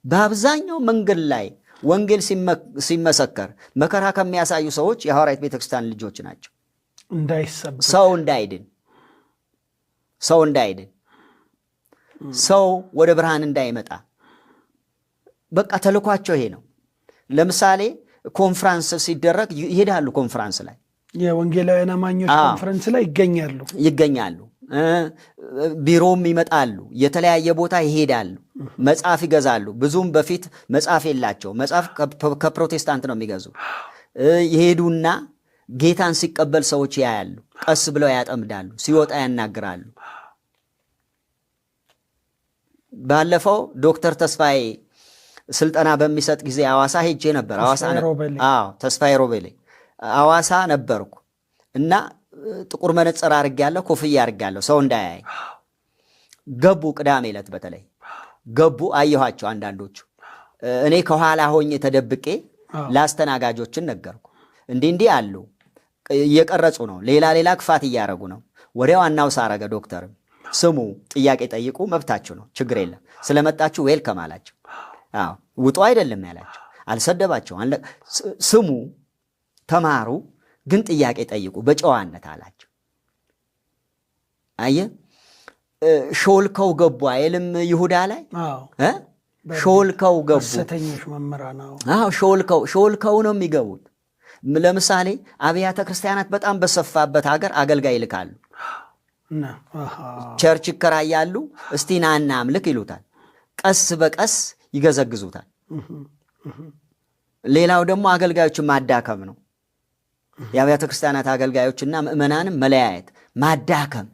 በአብዛኛው መንገድ ላይ ወንጌል ሲመሰከር መከራ ከሚያሳዩ ሰዎች የሐዋርያት ቤተክርስቲያን ልጆች ናቸው። ሰው እንዳይድን ሰው ወደ ብርሃን እንዳይመጣ በቃ ተልኳቸው ይሄ ነው። ለምሳሌ ኮንፍራንስ ሲደረግ ይሄዳሉ። ኮንፍራንስ ላይ የወንጌላውያን አማኞች ኮንፈረንስ ላይ ይገኛሉ። ቢሮም ይመጣሉ። የተለያየ ቦታ ይሄዳሉ። መጽሐፍ ይገዛሉ። ብዙም በፊት መጽሐፍ የላቸው። መጽሐፍ ከፕሮቴስታንት ነው የሚገዙ። ይሄዱና ጌታን ሲቀበል ሰዎች ያያሉ። ቀስ ብለው ያጠምዳሉ። ሲወጣ ያናግራሉ። ባለፈው ዶክተር ተስፋዬ ስልጠና በሚሰጥ ጊዜ አዋሳ ሄጄ ነበር። ተስፋዬ ሮቤሌ አዋሳ ነበርኩ እና ጥቁር መነጽር አድርጌያለሁ፣ ኮፍያ አድርጌያለሁ፣ ሰው እንዳያይ። ገቡ። ቅዳሜ ዕለት በተለይ ገቡ። አየኋቸው። አንዳንዶቹ እኔ ከኋላ ሆኜ ተደብቄ ለአስተናጋጆችን ነገርኩ። እንዲህ አሉ፣ እየቀረጹ ነው፣ ሌላ ክፋት እያረጉ ነው። ወዲያው አናውስ አረገ። ዶክተርም ስሙ፣ ጥያቄ ጠይቁ፣ መብታችሁ ነው፣ ችግር የለም፣ ስለመጣችሁ ዌልከም አላቸው። ውጡ አይደለም ያላቸው፣ አልሰደባቸው። ስሙ፣ ተማሩ፣ ግን ጥያቄ ጠይቁ በጨዋነት አላቸው። አየ ሾልከው ገቡ አይልም ይሁዳ ላይ ሾልከው ገቡ። ሾልከው ነው የሚገቡት። ለምሳሌ አብያተ ክርስቲያናት በጣም በሰፋበት ሀገር አገልጋይ ይልካሉ። ቸርች ይከራያሉ። እስቲ ናና አምልክ ይሉታል። ቀስ በቀስ ይገዘግዙታል። ሌላው ደግሞ አገልጋዮችን ማዳከም ነው። የአብያተ ክርስቲያናት አገልጋዮችና ምዕመናንም መለያየት፣ ማዳከም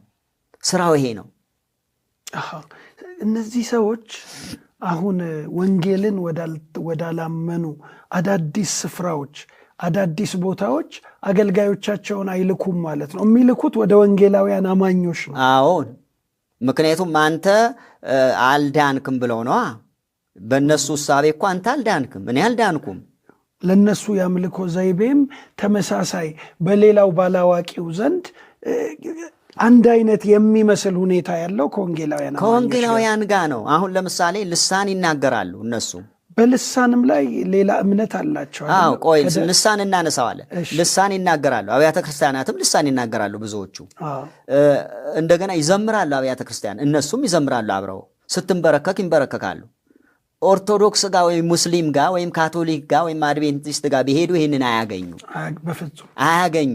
ስራው ይሄ ነው። እነዚህ ሰዎች አሁን ወንጌልን ወዳላመኑ አዳዲስ ስፍራዎች፣ አዳዲስ ቦታዎች አገልጋዮቻቸውን አይልኩም ማለት ነው። የሚልኩት ወደ ወንጌላውያን አማኞች ነው። አዎን፣ ምክንያቱም አንተ አልዳንክም ብለው ነዋ። በእነሱ እሳቤ እኮ አንተ አልዳንክም፣ እኔ አልዳንኩም። ለእነሱ የአምልኮ ዘይቤም ተመሳሳይ፣ በሌላው ባላዋቂው ዘንድ አንድ አይነት የሚመስል ሁኔታ ያለው ከወንጌላውያን ጋር ነው። አሁን ለምሳሌ ልሳን ይናገራሉ። እነሱ በልሳንም ላይ ሌላ እምነት አላቸው። ቆይ ልሳን እናነሳዋለን። ልሳን ይናገራሉ። አብያተ ክርስቲያናትም ልሳን ይናገራሉ ብዙዎቹ። እንደገና ይዘምራሉ አብያተ ክርስቲያን፣ እነሱም ይዘምራሉ። አብረው ስትንበረከክ ይንበረከካሉ። ኦርቶዶክስ ጋር ወይም ሙስሊም ጋር ወይም ካቶሊክ ጋር ወይም አድቬንቲስት ጋር ቢሄዱ ይህንን አያገኙ፣ በፍጹም አያገኙ።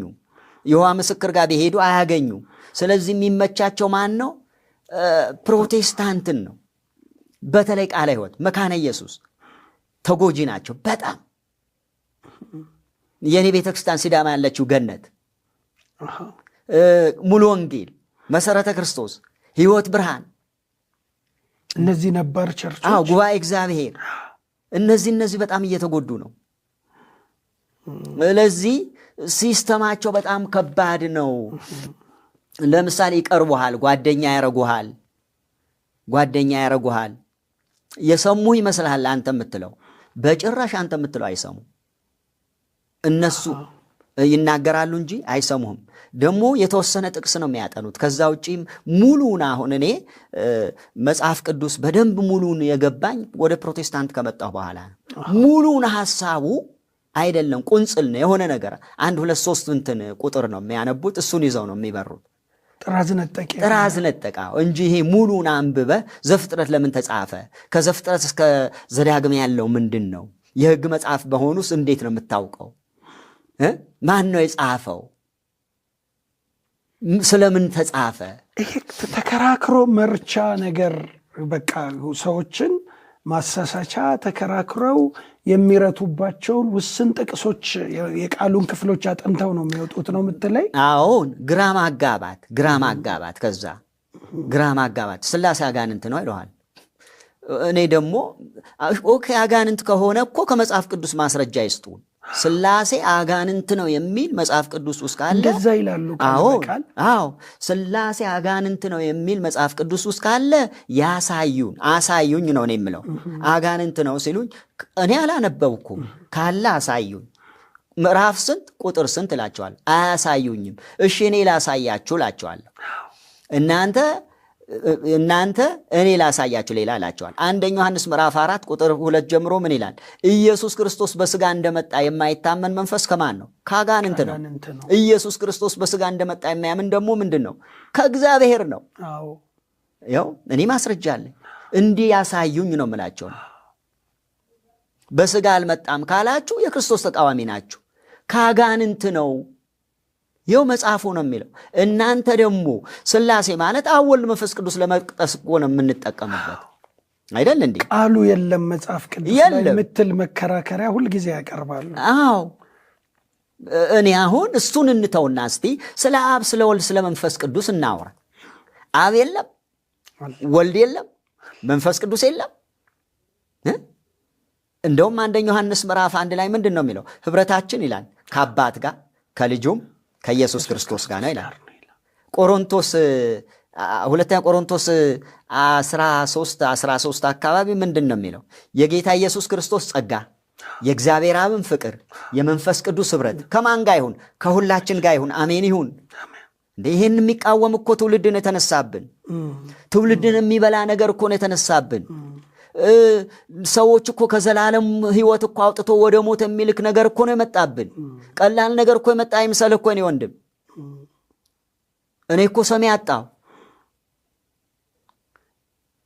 የሆዋ ምስክር ጋር ቢሄዱ አያገኙ። ስለዚህ የሚመቻቸው ማን ነው? ፕሮቴስታንትን ነው። በተለይ ቃለ ሕይወት፣ መካነ ኢየሱስ ተጎጂ ናቸው በጣም። የኔ ቤተክርስቲያን ሲዳማ ያለችው ገነት፣ ሙሉ ወንጌል፣ መሰረተ ክርስቶስ፣ ሕይወት ብርሃን፣ እነዚህ ነባር ቸርቾች፣ ጉባኤ እግዚአብሔር፣ እነዚህ በጣም እየተጎዱ ነው። ስለዚህ ሲስተማቸው በጣም ከባድ ነው። ለምሳሌ ይቀርቡሃል፣ ጓደኛ ያረጉሃል። የሰሙ ይመስልሃል አንተ የምትለው፣ በጭራሽ አንተ የምትለው አይሰሙ። እነሱ ይናገራሉ እንጂ አይሰሙህም። ደግሞ የተወሰነ ጥቅስ ነው የሚያጠኑት። ከዛ ውጪም ሙሉን አሁን እኔ መጽሐፍ ቅዱስ በደንብ ሙሉን የገባኝ ወደ ፕሮቴስታንት ከመጣሁ በኋላ ነው። ሙሉን ሐሳቡ አይደለም፣ ቁንጽል ነው የሆነ ነገር 1 2 3 እንትን ቁጥር ነው የሚያነቡት። እሱን ይዘው ነው የሚበሩት። ጥራዝ ነጠቃ እንጂ ይሄ ሙሉን አንብበ ዘፍጥረት ለምን ተጻፈ፣ ከዘፍጥረት እስከ ዘዳግም ያለው ምንድን ነው፣ የሕግ መጽሐፍ በሆኑስ እንዴት ነው የምታውቀው? ማን ነው የጻፈው? ስለምን ተጻፈ? ይሄ ተከራክሮ መርቻ ነገር፣ በቃ ሰዎችን ማሳሳቻ ተከራክረው የሚረቱባቸውን ውስን ጥቅሶች የቃሉን ክፍሎች አጥንተው ነው የሚወጡት ነው የምትለኝ? አዎን፣ ግራ ማጋባት ከዛ ግራ ማጋባት። ሥላሴ አጋንንት ነው ይለዋል። እኔ ደግሞ ኦኬ አጋንንት ከሆነ እኮ ከመጽሐፍ ቅዱስ ማስረጃ ይስጡን። ሥላሴ አጋንንት ነው የሚል መጽሐፍ ቅዱስ ውስጥ ካለ እንደዛ ይላሉ። አዎ ሥላሴ አጋንንት ነው የሚል መጽሐፍ ቅዱስ ውስጥ ካለ አሳዩኝ ነው እኔ የምለው። አጋንንት ነው ሲሉኝ እኔ አላነበብኩም፣ ካለ አሳዩኝ። ምዕራፍ ስንት ቁጥር ስንት እላቸዋለሁ። አያሳዩኝም። እሺ እኔ ላሳያችሁ እላቸዋለሁ። እናንተ እኔ ላሳያችሁ ሌላ እላቸዋል። 1 ዮሐንስ ምዕራፍ 4 ቁጥር 2 ጀምሮ ምን ይላል? ኢየሱስ ክርስቶስ በሥጋ እንደመጣ የማይታመን መንፈስ ከማን ነው? ከአጋንንት ነው። ኢየሱስ ክርስቶስ በሥጋ እንደመጣ የማያምን ደግሞ ምንድን ነው? ከእግዚአብሔር ነው። ያው እኔ ማስረጃ አለኝ። እንዲህ ያሳዩኝ ነው የምላቸው። በሥጋ አልመጣም ካላችሁ የክርስቶስ ተቃዋሚ ናችሁ። ከአጋንንት ነው። ይኸው መጽሐፉ ነው የሚለው። እናንተ ደግሞ ሥላሴ ማለት አብ ወልድ መንፈስ ቅዱስ ለመጥቀስ እኮ ነው የምንጠቀምበት አይደል እንዴ? ቃሉ የለም መጽሐፍ ቅዱስ ላይ የምትል መከራከሪያ ሁልጊዜ ያቀርባሉ። አዎ እኔ አሁን እሱን እንተውና እስቲ ስለ አብ ስለ ወልድ ስለ መንፈስ ቅዱስ እናውራ። አብ የለም፣ ወልድ የለም፣ መንፈስ ቅዱስ የለም። እንደውም 1 ዮሐንስ ምዕራፍ 1 ላይ ምንድን ነው የሚለው? ኅብረታችን ይላል ከአባት ጋር ከልጁም ከኢየሱስ ክርስቶስ ጋር ነው ይላል። ቆሮንቶስ ሁለተኛ ቆሮንቶስ 13 አካባቢ ምንድን ነው የሚለው? የጌታ ኢየሱስ ክርስቶስ ጸጋ፣ የእግዚአብሔር አብን ፍቅር፣ የመንፈስ ቅዱስ ኅብረት ከማን ጋር ይሁን? ከሁላችን ጋር ይሁን። አሜን ይሁን። ይህን የሚቃወም እኮ ትውልድን የተነሳብን፣ ትውልድን የሚበላ ነገር እኮ ነው የተነሳብን። ሰዎች እኮ ከዘላለም ሕይወት እኮ አውጥቶ ወደ ሞት የሚልክ ነገር እኮ ነው የመጣብን። ቀላል ነገር እኮ የመጣ አይምሰልህ እኮ እኔ ወንድም። እኔ እኮ ሰሚ አጣሁ።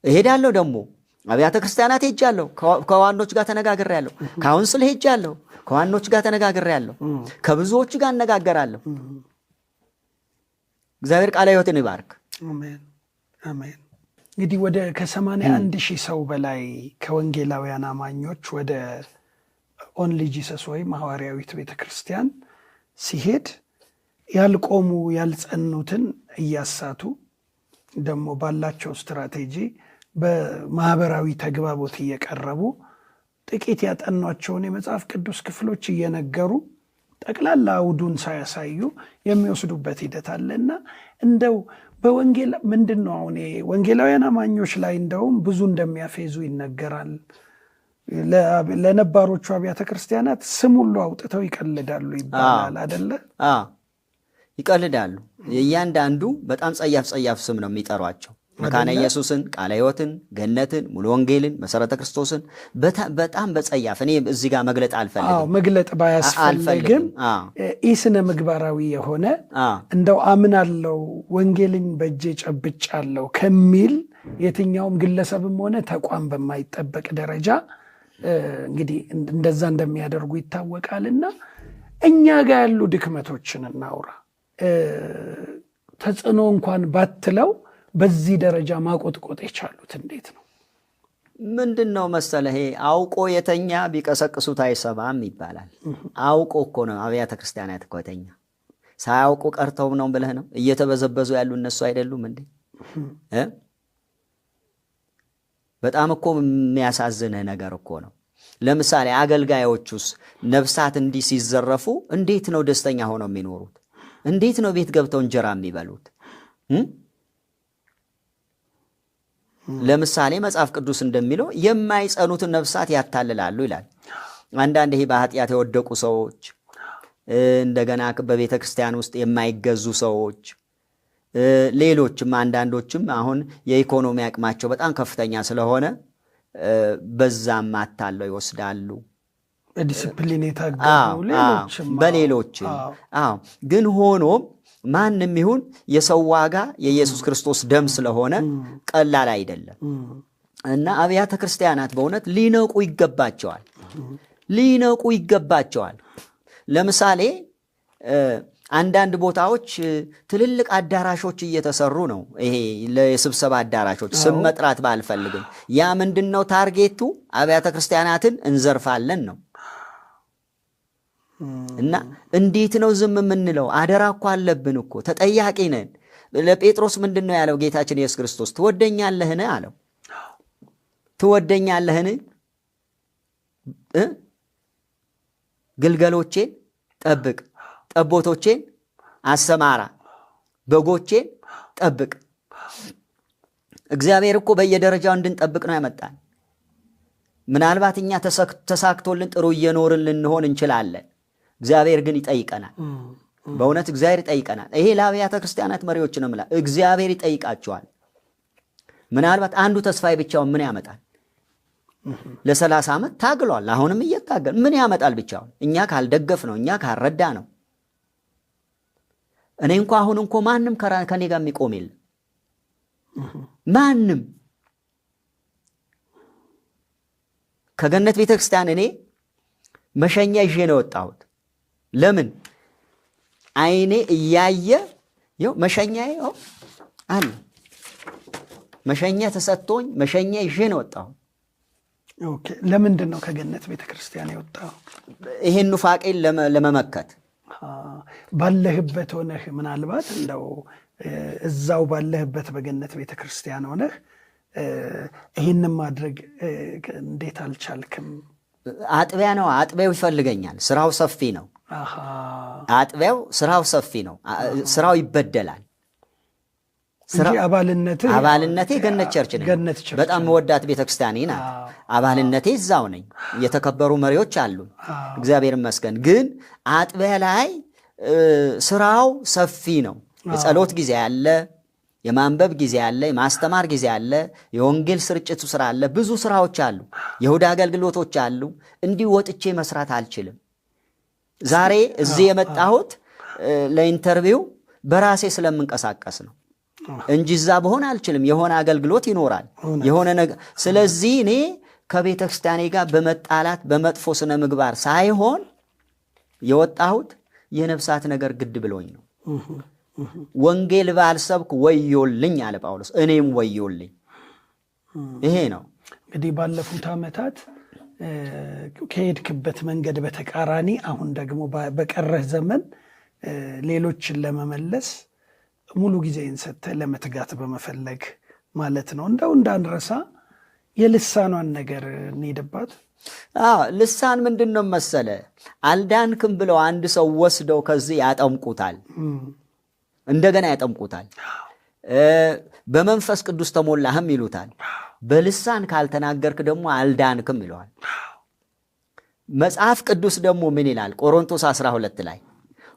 እሄዳለሁ ደግሞ አብያተ ክርስቲያናት ሄጃለሁ፣ ከዋኖች ጋር ተነጋግሬያለሁ። ካውንስል ሄጃለሁ፣ ከዋኖች ጋር ተነጋግሬያለሁ። ከብዙዎች ጋር እነጋገራለሁ። እግዚአብሔር ቃለ ሕይወትን ይባርክ። አሜን አሜን። እንግዲህ ወደ ከ81,000 ሰው በላይ ከወንጌላውያን አማኞች ወደ ኦንሊ ጂሰስ ወይም ሐዋርያዊት ቤተ ክርስቲያን ሲሄድ ያልቆሙ ያልጸኑትን እያሳቱ ደግሞ ባላቸው ስትራቴጂ በማህበራዊ ተግባቦት እየቀረቡ ጥቂት ያጠኗቸውን የመጽሐፍ ቅዱስ ክፍሎች እየነገሩ ጠቅላላ አውዱን ሳያሳዩ የሚወስዱበት ሂደት አለና እንደው በወንጌል ምንድን ነው አሁን ወንጌላውያን አማኞች ላይ እንደውም ብዙ እንደሚያፌዙ ይነገራል። ለነባሮቹ አብያተ ክርስቲያናት ስም ሁሉ አውጥተው ይቀልዳሉ ይባላል አይደለ? ይቀልዳሉ። እያንዳንዱ በጣም ጸያፍ ስም ነው የሚጠሯቸው። መካነ ኢየሱስን፣ ቃለ ሕይወትን፣ ገነትን፣ ሙሉ ወንጌልን፣ መሰረተ ክርስቶስን በጣም በጸያፍ እኔ እዚህ ጋር መግለጥ አልፈልግም። መግለጥ ባያስፈልግም ኢስነ ምግባራዊ የሆነ እንደው አምናለው ወንጌልን በእጄ ጨብጫለሁ ከሚል የትኛውም ግለሰብም ሆነ ተቋም በማይጠበቅ ደረጃ እንግዲህ እንደዛ እንደሚያደርጉ ይታወቃልና እኛ ጋር ያሉ ድክመቶችን እናውራ። ተጽዕኖ እንኳን ባትለው በዚህ ደረጃ ማቆጥቆጥ የቻሉት እንዴት ነው? ምንድን ነው መሰለህ፣ አውቆ የተኛ ቢቀሰቅሱት አይሰማም ይባላል። አውቆ እኮ ነው አብያተ ክርስቲያናት እኮ የተኛ። ሳያውቁ ቀርተው ነው ብለህ ነው? እየተበዘበዙ ያሉ እነሱ አይደሉም እንዴ? በጣም እኮ የሚያሳዝንህ ነገር እኮ ነው። ለምሳሌ አገልጋዮቹስ ነፍሳት እንዲህ ሲዘረፉ እንዴት ነው ደስተኛ ሆነው የሚኖሩት? እንዴት ነው ቤት ገብተው እንጀራ የሚበሉት? ለምሳሌ መጽሐፍ ቅዱስ እንደሚለው የማይጸኑትን ነፍሳት ያታልላሉ ይላል። አንዳንድ ይሄ በኃጢአት የወደቁ ሰዎች፣ እንደገና በቤተ ክርስቲያን ውስጥ የማይገዙ ሰዎች፣ ሌሎችም አንዳንዶችም አሁን የኢኮኖሚ አቅማቸው በጣም ከፍተኛ ስለሆነ በዛም አታለው ይወስዳሉ። በዲስፕሊን የታገዙ ሌሎችም በሌሎችም ግን ሆኖም ማንም ይሁን የሰው ዋጋ የኢየሱስ ክርስቶስ ደም ስለሆነ ቀላል አይደለም እና አብያተ ክርስቲያናት በእውነት ሊነቁ ይገባቸዋል። ለምሳሌ አንዳንድ ቦታዎች ትልልቅ አዳራሾች እየተሰሩ ነው። ይሄ ለስብሰባ አዳራሾች ስም መጥራት ባልፈልግም ያ ምንድነው ታርጌቱ? አብያተ ክርስቲያናትን እንዘርፋለን ነው። እና እንዴት ነው ዝም የምንለው? አደራ እኮ አለብን እኮ፣ ተጠያቂ ነን። ለጴጥሮስ ምንድን ነው ያለው ጌታችን ኢየሱስ ክርስቶስ? ትወደኛለህን አለው። ትወደኛለህን? ግልገሎቼን ጠብቅ፣ ጠቦቶቼን አሰማራ፣ በጎቼን ጠብቅ። እግዚአብሔር እኮ በየደረጃው እንድንጠብቅ ነው ያመጣን። ምናልባት እኛ ተሳክቶልን ጥሩ እየኖርን ልንሆን እንችላለን። እግዚአብሔር ግን ይጠይቀናል። በእውነት እግዚአብሔር ይጠይቀናል። ይሄ ለአብያተ ክርስቲያናት መሪዎች ነው የምለው። እግዚአብሔር ይጠይቃቸዋል። ምናልባት አንዱ ተስፋዬ ብቻውን ምን ያመጣል? ለ30 ዓመት ታግሏል። አሁንም እየታገል ምን ያመጣል ብቻውን? እኛ ካልደገፍ ነው፣ እኛ ካልረዳ ነው። እኔ እንኳ አሁን እንኳ ማንም ከኔ ጋር የሚቆም የለም። ማንም ከገነት ቤተክርስቲያን እኔ መሸኛ ይዤ ነው ወጣሁት። ለምን? አይኔ እያየ ይኸው መሸኛዬ አለ። መሸኛ ተሰጥቶኝ መሸኛ ይዤ ነው ወጣሁት። ኦኬ። ለምንድን ነው ከገነት ቤተክርስቲያን የወጣው? ይሄን ኑፋቄን ለመመከት ባለህበት ሆነህ ምናልባት እንደው እዛው ባለህበት በገነት ቤተክርስቲያን ሆነህ ይህንን ማድረግ እንዴት አልቻልክም? አጥቢያ ነው። አጥቢያው ይፈልገኛል። ስራው ሰፊ ነው። አጥቢያው ስራው ሰፊ ነው። ስራው ይበደላል። አባልነቴ ገነት ቸርች ነኝ። በጣም መወዳት ቤተክርስቲያኔ ናት። አባልነቴ እዛው ነኝ። የተከበሩ መሪዎች አሉ፣ እግዚአብሔር ይመስገን። ግን አጥቢያ ላይ ስራው ሰፊ ነው። የጸሎት ጊዜ አለ፣ የማንበብ ጊዜ አለ፣ የማስተማር ጊዜ አለ፣ የወንጌል ስርጭቱ ስራ አለ፣ ብዙ ስራዎች አሉ፣ የእሁድ አገልግሎቶች አሉ። እንዲህ ወጥቼ መስራት አልችልም። ዛሬ እዚህ የመጣሁት ለኢንተርቪው በራሴ ስለምንቀሳቀስ ነው እንጂ እዛ በሆነ አልችልም። የሆነ አገልግሎት ይኖራል፣ የሆነ ነገር። ስለዚህ እኔ ከቤተ ክርስቲያኔ ጋር በመጣላት በመጥፎ ስነ ምግባር ሳይሆን የወጣሁት የነፍሳት ነገር ግድ ብሎኝ ነው። ወንጌል ባልሰብክ ወዮልኝ አለ ጳውሎስ። እኔም ወዮልኝ። ይሄ ነው እንግዲህ ባለፉት ዓመታት ከሄድክበት መንገድ በተቃራኒ አሁን ደግሞ በቀረህ ዘመን ሌሎችን ለመመለስ ሙሉ ጊዜን ሰጥተህ ለመትጋት በመፈለግ ማለት ነው። እንደው እንዳንረሳ የልሳኗን ነገር እንሄድባት። ልሳን ምንድን ነው መሰለ? አልዳንክም ብለው አንድ ሰው ወስደው ከዚህ ያጠምቁታል፣ እንደገና ያጠምቁታል። በመንፈስ ቅዱስ ተሞላህም ይሉታል። በልሳን ካልተናገርክ ደግሞ አልዳንክም ይለዋል። መጽሐፍ ቅዱስ ደግሞ ምን ይላል? ቆሮንቶስ 12 ላይ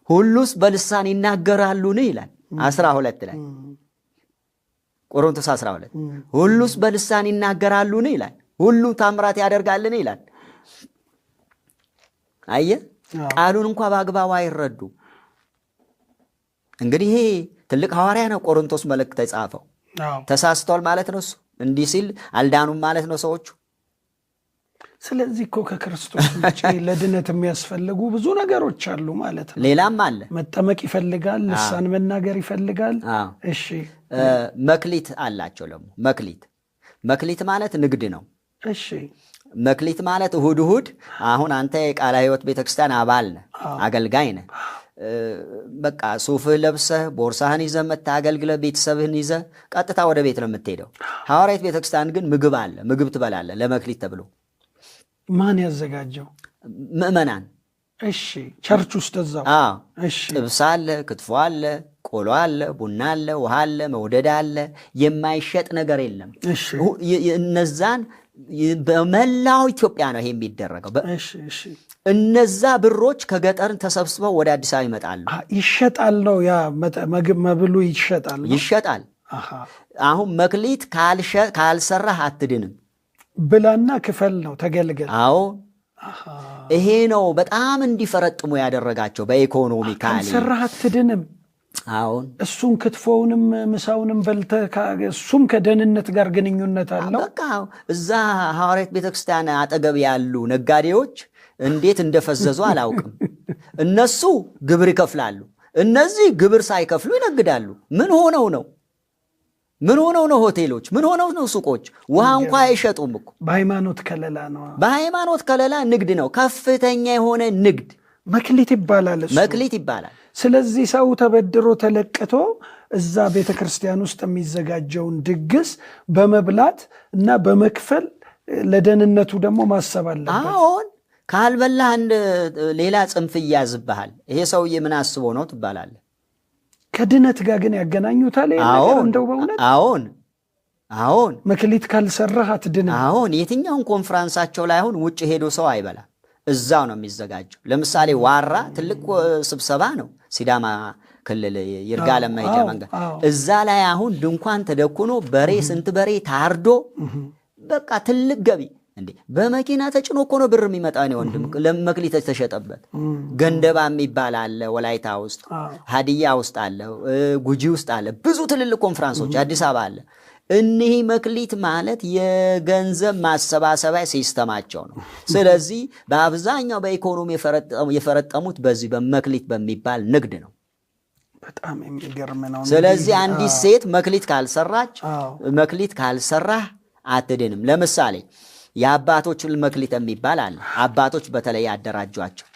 ሁሉስ በልሳን ይናገራሉን ይላል። 12 ላይ ቆሮንቶስ 12 ሁሉስ በልሳን ይናገራሉን ይላል። ሁሉ ታምራት ያደርጋልን ይላል። አየ ቃሉን እንኳ በአግባቡ አይረዱ። እንግዲህ ይሄ ትልቅ ሐዋርያ ነው። ቆሮንቶስ መልእክት ተጻፈው ተሳስተዋል ማለት ነው። እሱ እንዲህ ሲል አልዳኑም ማለት ነው ሰዎቹ። ስለዚህ እኮ ከክርስቶስ ውጭ ለድነት የሚያስፈልጉ ብዙ ነገሮች አሉ ማለት ነው። ሌላም አለ። መጠመቅ ይፈልጋል፣ ልሳን መናገር ይፈልጋል። እሺ መክሊት አላቸው ደግሞ። መክሊት ማለት ንግድ ነው። እሺ መክሊት ማለት እሁድ አሁን አንተ የቃለ ሕይወት ቤተክርስቲያን አባል ነህ፣ አገልጋይ ነህ። በቃ ሱፍህ ለብሰህ ቦርሳህን ይዘህ መጥተህ አገልግለህ ቤተሰብህን ይዘህ ቀጥታ ወደ ቤት ነው የምትሄደው። ሐዋርያት ቤተክርስቲያን ግን ምግብ አለ፣ ምግብ ትበላለህ ለመክሊት ተብሎ። ማን ያዘጋጀው? ምእመናን። እሺ ቸርች ውስጥ እዛው። እሺ ጥብስ አለ፣ ክትፎ አለ፣ ቆሎ አለ፣ ቡና አለ፣ ውሃ አለ፣ መውደድ አለ። የማይሸጥ ነገር የለም። እነዛን በመላው ኢትዮጵያ ነው ይሄ የሚደረገው። እነዛ ብሮች ከገጠር ተሰብስበው ወደ አዲስ አበባ ይመጣሉ። ይሸጣል ነው ያ መብሉ ይሸጣል። አሁን መክሊት ካልሰራህ አትድንም። ብላና ክፈል ነው፣ ተገልገል። አዎ ይሄ ነው በጣም እንዲፈረጥሙ ያደረጋቸው በኢኮኖሚ። ካልሰራህ አትድንም። አሁን እሱም ክትፎውንም ምሳውንም በልተህ እሱም ከደህንነት ጋር ግንኙነት አለው። በቃ እዛ ሐዋርያት ቤተክርስቲያን አጠገብ ያሉ ነጋዴዎች እንዴት እንደፈዘዙ አላውቅም። እነሱ ግብር ይከፍላሉ፣ እነዚህ ግብር ሳይከፍሉ ይነግዳሉ። ምን ሆነው ነው? ሆቴሎች ምን ሆነው ነው? ሱቆች ውሃ እንኳ አይሸጡም እኮ። በሃይማኖት ከለላ ነው። በሃይማኖት ከለላ ንግድ ነው፣ ከፍተኛ የሆነ ንግድ። መክሊት ይባላል እሱ። መክሊት ይባላል። ስለዚህ ሰው ተበድሮ ተለቅቶ እዛ ቤተ ክርስቲያን ውስጥ የሚዘጋጀውን ድግስ በመብላት እና በመክፈል ለደህንነቱ ደግሞ ማሰብ አለበት። አሁን ካልበላህ ሌላ ጽንፍ ይያዝብሃል። ይሄ ሰውዬ ምን አስቦ ነው ትባላለህ። ከድነት ጋር ግን ያገናኙታል። እንደው በእውነት አሁን መክሊት ካልሰራህ አትድንም። አሁን የትኛውን ኮንፍራንሳቸው ላይ አሁን ውጭ ሄዶ ሰው አይበላም፣ እዛው ነው የሚዘጋጀው። ለምሳሌ ዋራ ትልቅ ስብሰባ ነው፣ ሲዳማ ክልል ይርጋለም መሄጃ መንገድ። እዛ ላይ አሁን ድንኳን ተደኩኖ በሬ ስንት በሬ ታርዶ በቃ ትልቅ ገቢ። እንዴ በመኪና ተጭኖ እኮ ነው ብር የሚመጣ ነው ወንድም። ለመክሊት ተሸጠበት። ገንደባ የሚባል አለ ወላይታ ውስጥ፣ ሀዲያ ውስጥ አለ፣ ጉጂ ውስጥ አለ። ብዙ ትልልቅ ኮንፍራንሶች አዲስ አበባ አለ። እኒህ መክሊት ማለት የገንዘብ ማሰባሰቢያ ሲስተማቸው ነው። ስለዚህ በአብዛኛው በኢኮኖሚ የፈረጠሙት በዚህ በመክሊት በሚባል ንግድ ነው። በጣም የሚገርም ነው። ስለዚህ አንዲት ሴት መክሊት ካልሰራህ አትድንም። ለምሳሌ የአባቶች መክሊት የሚባል አለ። አባቶች በተለይ ያደራጇቸው።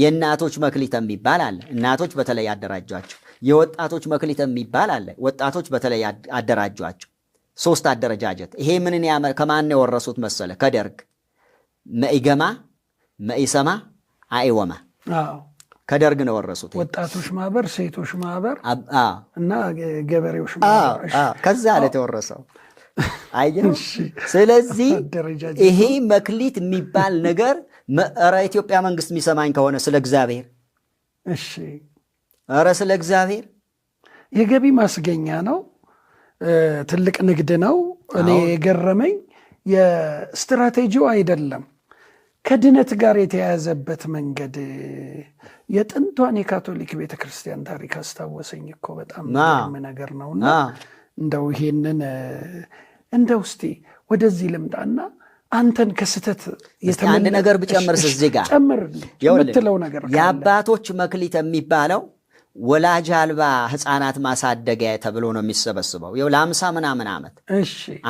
የእናቶች መክሊት የሚባል አለ። እናቶች በተለይ ያደራጇቸው። የወጣቶች መክሊት የሚባል አለ። ወጣቶች በተለይ አደራጇቸው። 3 አደረጃጀት። ይሄ ምንን ከማን የወረሱት መሰለ? ከደርግ። መኢገማ፣ መኢሰማ፣ አኢወማ። ከደርግ ነው ወረሱት። ወጣቶች ማህበር፣ ሴቶች ማህበር እና ገበሬዎች ማህበር ከዛ አለ የተወረሰው። አየው። ስለዚህ ይሄ መክሊት የሚባል ነገር ኧረ ኢትዮጵያ መንግስት የሚሰማኝ ከሆነ ስለ እግዚአብሔር ኧረ ስለ እግዚአብሔር የገቢ ማስገኛ ነው። ትልቅ ንግድ ነው። እኔ የገረመኝ የስትራቴጂው አይደለም ከድነት ጋር የተያያዘበት መንገድ። የጥንቷን የካቶሊክ ቤተክርስቲያን ታሪክ አስታወሰኝ እኮ በጣም ግርም ነገር ነውና እንደው ይሄንን እንደው እስቲ ወደዚህ ልምጣና አንተን ከስተት አንድ ነገር ብጨምርስ እዚህ ጋር ጨምር የምትለው ነገር የአባቶች መክሊት የሚባለው ወላጅ አልባ ህፃናት ማሳደጊያ ተብሎ ነው የሚሰበስበው። ይኸው ለ50 ምናምን ዓመት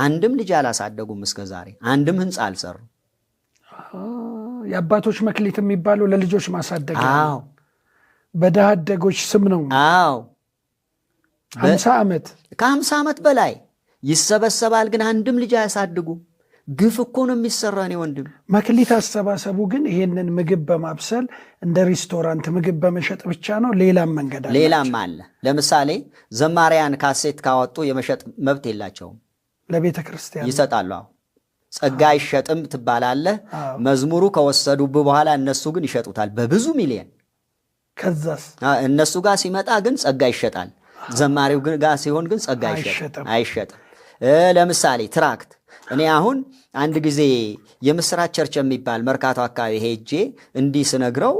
አንድም ልጅ አላሳደጉም እስከ ዛሬ፣ አንድም ህንፃ አልሰሩ። የአባቶች መክሊት የሚባለው ለልጆች ማሳደጊያ ነው። በድሃ አደጎች ስም ነው። 50 ዓመት ከ50 ዓመት በላይ ይሰበሰባል፣ ግን አንድም ልጅ አያሳድጉም። ግፍ እኮ ነው የሚሰራ። እኔ ወንድም መክሊት አሰባሰቡ ግን ይሄንን ምግብ በማብሰል እንደ ሬስቶራንት ምግብ በመሸጥ ብቻ ነው? ሌላም መንገድ አለ? ሌላም አለ። ለምሳሌ ዘማሪያን ካሴት ካወጡ የመሸጥ መብት የላቸውም። ለቤተ ክርስቲያን ይሰጣሉ። ጸጋ አይሸጥም ትባላለህ። መዝሙሩ ከወሰዱብ በኋላ እነሱ ግን ይሸጡታል በብዙ ሚሊዮን። ከዛስ እነሱ ጋር ሲመጣ ግን ጸጋ ይሸጣል። ዘማሪው ጋር ሲሆን ግን ጸጋ አይሸጥም። ለምሳሌ ትራክት እኔ አሁን አንድ ጊዜ የምስራች ቸርች የሚባል መርካቶ አካባቢ ሄጄ እንዲህ ስነግረው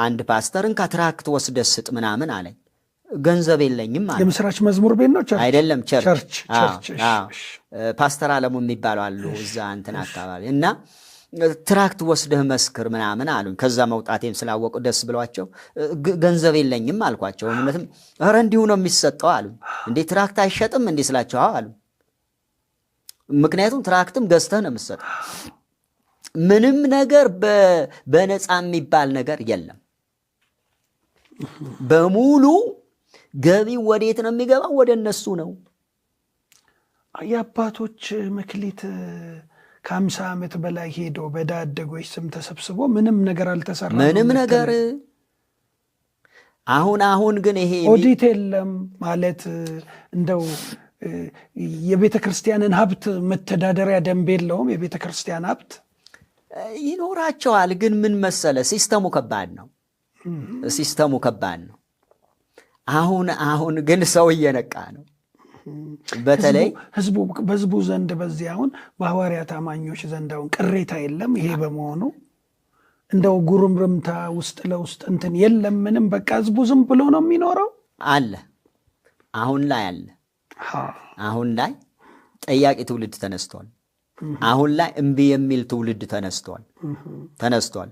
አንድ ፓስተር እንካ ትራክት ወስደህ ስጥ ምናምን አለኝ። ገንዘብ የለኝም አለ። የምስራች መዝሙር ቤት ነው? አይደለም፣ ቸርች። ፓስተር አለሙ የሚባሉ አሉ እዛ እንትን አካባቢ እና ትራክት ወስደህ መስክር ምናምን አሉኝ። ከዛ መውጣቴም ስላወቁ ደስ ብሏቸው ገንዘብ የለኝም አልኳቸው። እምነትም ኧረ እንዲሁ ነው የሚሰጠው አሉ። እንዴ ትራክት አይሸጥም እንዴ ስላቸው አሉ። ምክንያቱም ትራክትም ገዝተህ ነው የምትሰጠው። ምንም ነገር በነፃ የሚባል ነገር የለም። በሙሉ ገቢ ወዴት ነው የሚገባው? ወደ እነሱ ነው። የአባቶች መክሊት ከ50 ዓመት በላይ ሄዶ በድሃ አደጎች ስም ተሰብስቦ ምንም ነገር አልተሰራም። ምንም ነገር አሁን ግን ይሄ ኦዲት የለም ማለት እንደው የቤተ ክርስቲያንን ሀብት መተዳደሪያ ደንብ የለውም። የቤተ ክርስቲያን ሀብት ይኖራቸዋል። ግን ምን መሰለ ሲስተሙ ከባድ ነው። ሲስተሙ ከባድ ነው። አሁን ግን ሰው እየነቃ ነው። በተለይ በህዝቡ ዘንድ በዚህ አሁን በሐዋርያት አማኞች ዘንድ አሁን ቅሬታ የለም። ይሄ በመሆኑ እንደው ጉርምርምታ ውስጥ ለውስጥ እንትን የለም ምንም። በቃ ህዝቡ ዝም ብሎ ነው የሚኖረው አለ። አሁን ላይ ጠያቂ ትውልድ ተነስቷል። አሁን ላይ እምቢ የሚል ትውልድ ተነስቷል።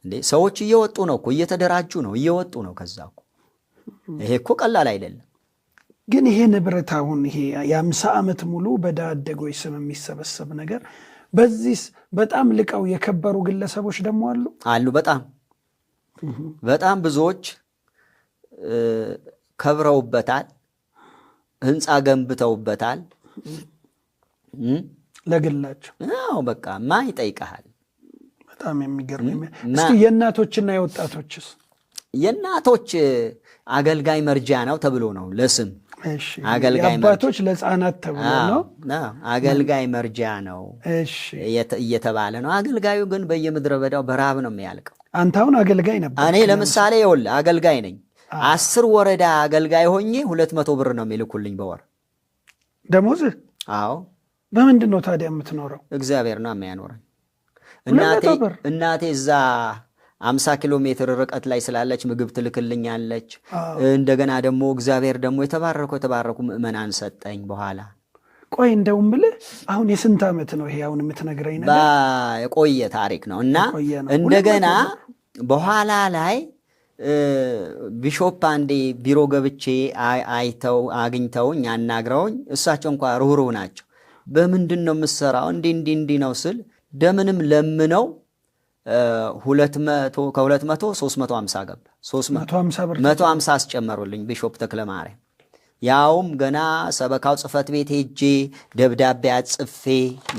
እንዴ ሰዎች እየወጡ ነው እኮ እየተደራጁ ነው እየወጡ ነው። ከዛ እኮ ይሄ እኮ ቀላል አይደለም። ግን ይሄ ንብረት አሁን ይሄ የ50 ዓመት ሙሉ በድሃ አደጎች ስም የሚሰበሰብ ነገር በዚህ በጣም ልቀው የከበሩ ግለሰቦች ደግሞ አሉ። በጣም ብዙዎች ከብረውበታል። ህንፃ ገንብተውበታል ለግላቸው። በቃ ማን ይጠይቀሃል? በጣም የሚገርም። እስቲ የእናቶችና የወጣቶችስ? የእናቶች አገልጋይ መርጃ ነው ተብሎ ነው ለስም። አገልጋይ አባቶች ለሕፃናት ተብሎ ነው። አገልጋይ መርጃ ነው እየተባለ ነው። አገልጋዩ ግን በየምድረ በዳው በረሃብ ነው የሚያልቀው። አንተ አሁን አገልጋይ ነበር። እኔ ለምሳሌ ይኸውልህ አገልጋይ ነኝ። 10 ወረዳ አገልጋይ ሆኜ 200 ብር ነው የሚልኩልኝ በወር ደሞዝ። አዎ። በምንድን ነው ታዲያ የምትኖረው? እግዚአብሔር ነው የሚያኖረኝ። እናቴ እዛ 50 ኪሎ ሜትር ርቀት ላይ ስላለች ምግብ ትልክልኛለች። እንደገና ደግሞ እግዚአብሔር ደግሞ የተባረኩ ምእመናን ሰጠኝ። በኋላ ቆይ እንደውም ብልህ አሁን የስንት ዓመት ነው ይሄ አሁን የምትነግረኝ ነገር? የቆየ ታሪክ ነው። እና እንደገና በኋላ ላይ ቢሾፕ አንዴ ቢሮ ገብቼ አግኝተውኝ አናግረውኝ፣ እሳቸው እንኳ ሩህሩህ ናቸው። በምንድን ነው የምትሰራው? እንዲህ ነው ስል ደምንም ለምነው 200 350 ገባ። 150 አስጨመሩልኝ ቢሾፕ ተክለማርያም። ያውም ገና ሰበካው ጽፈት ቤት ሄጄ ደብዳቤ አጽፌ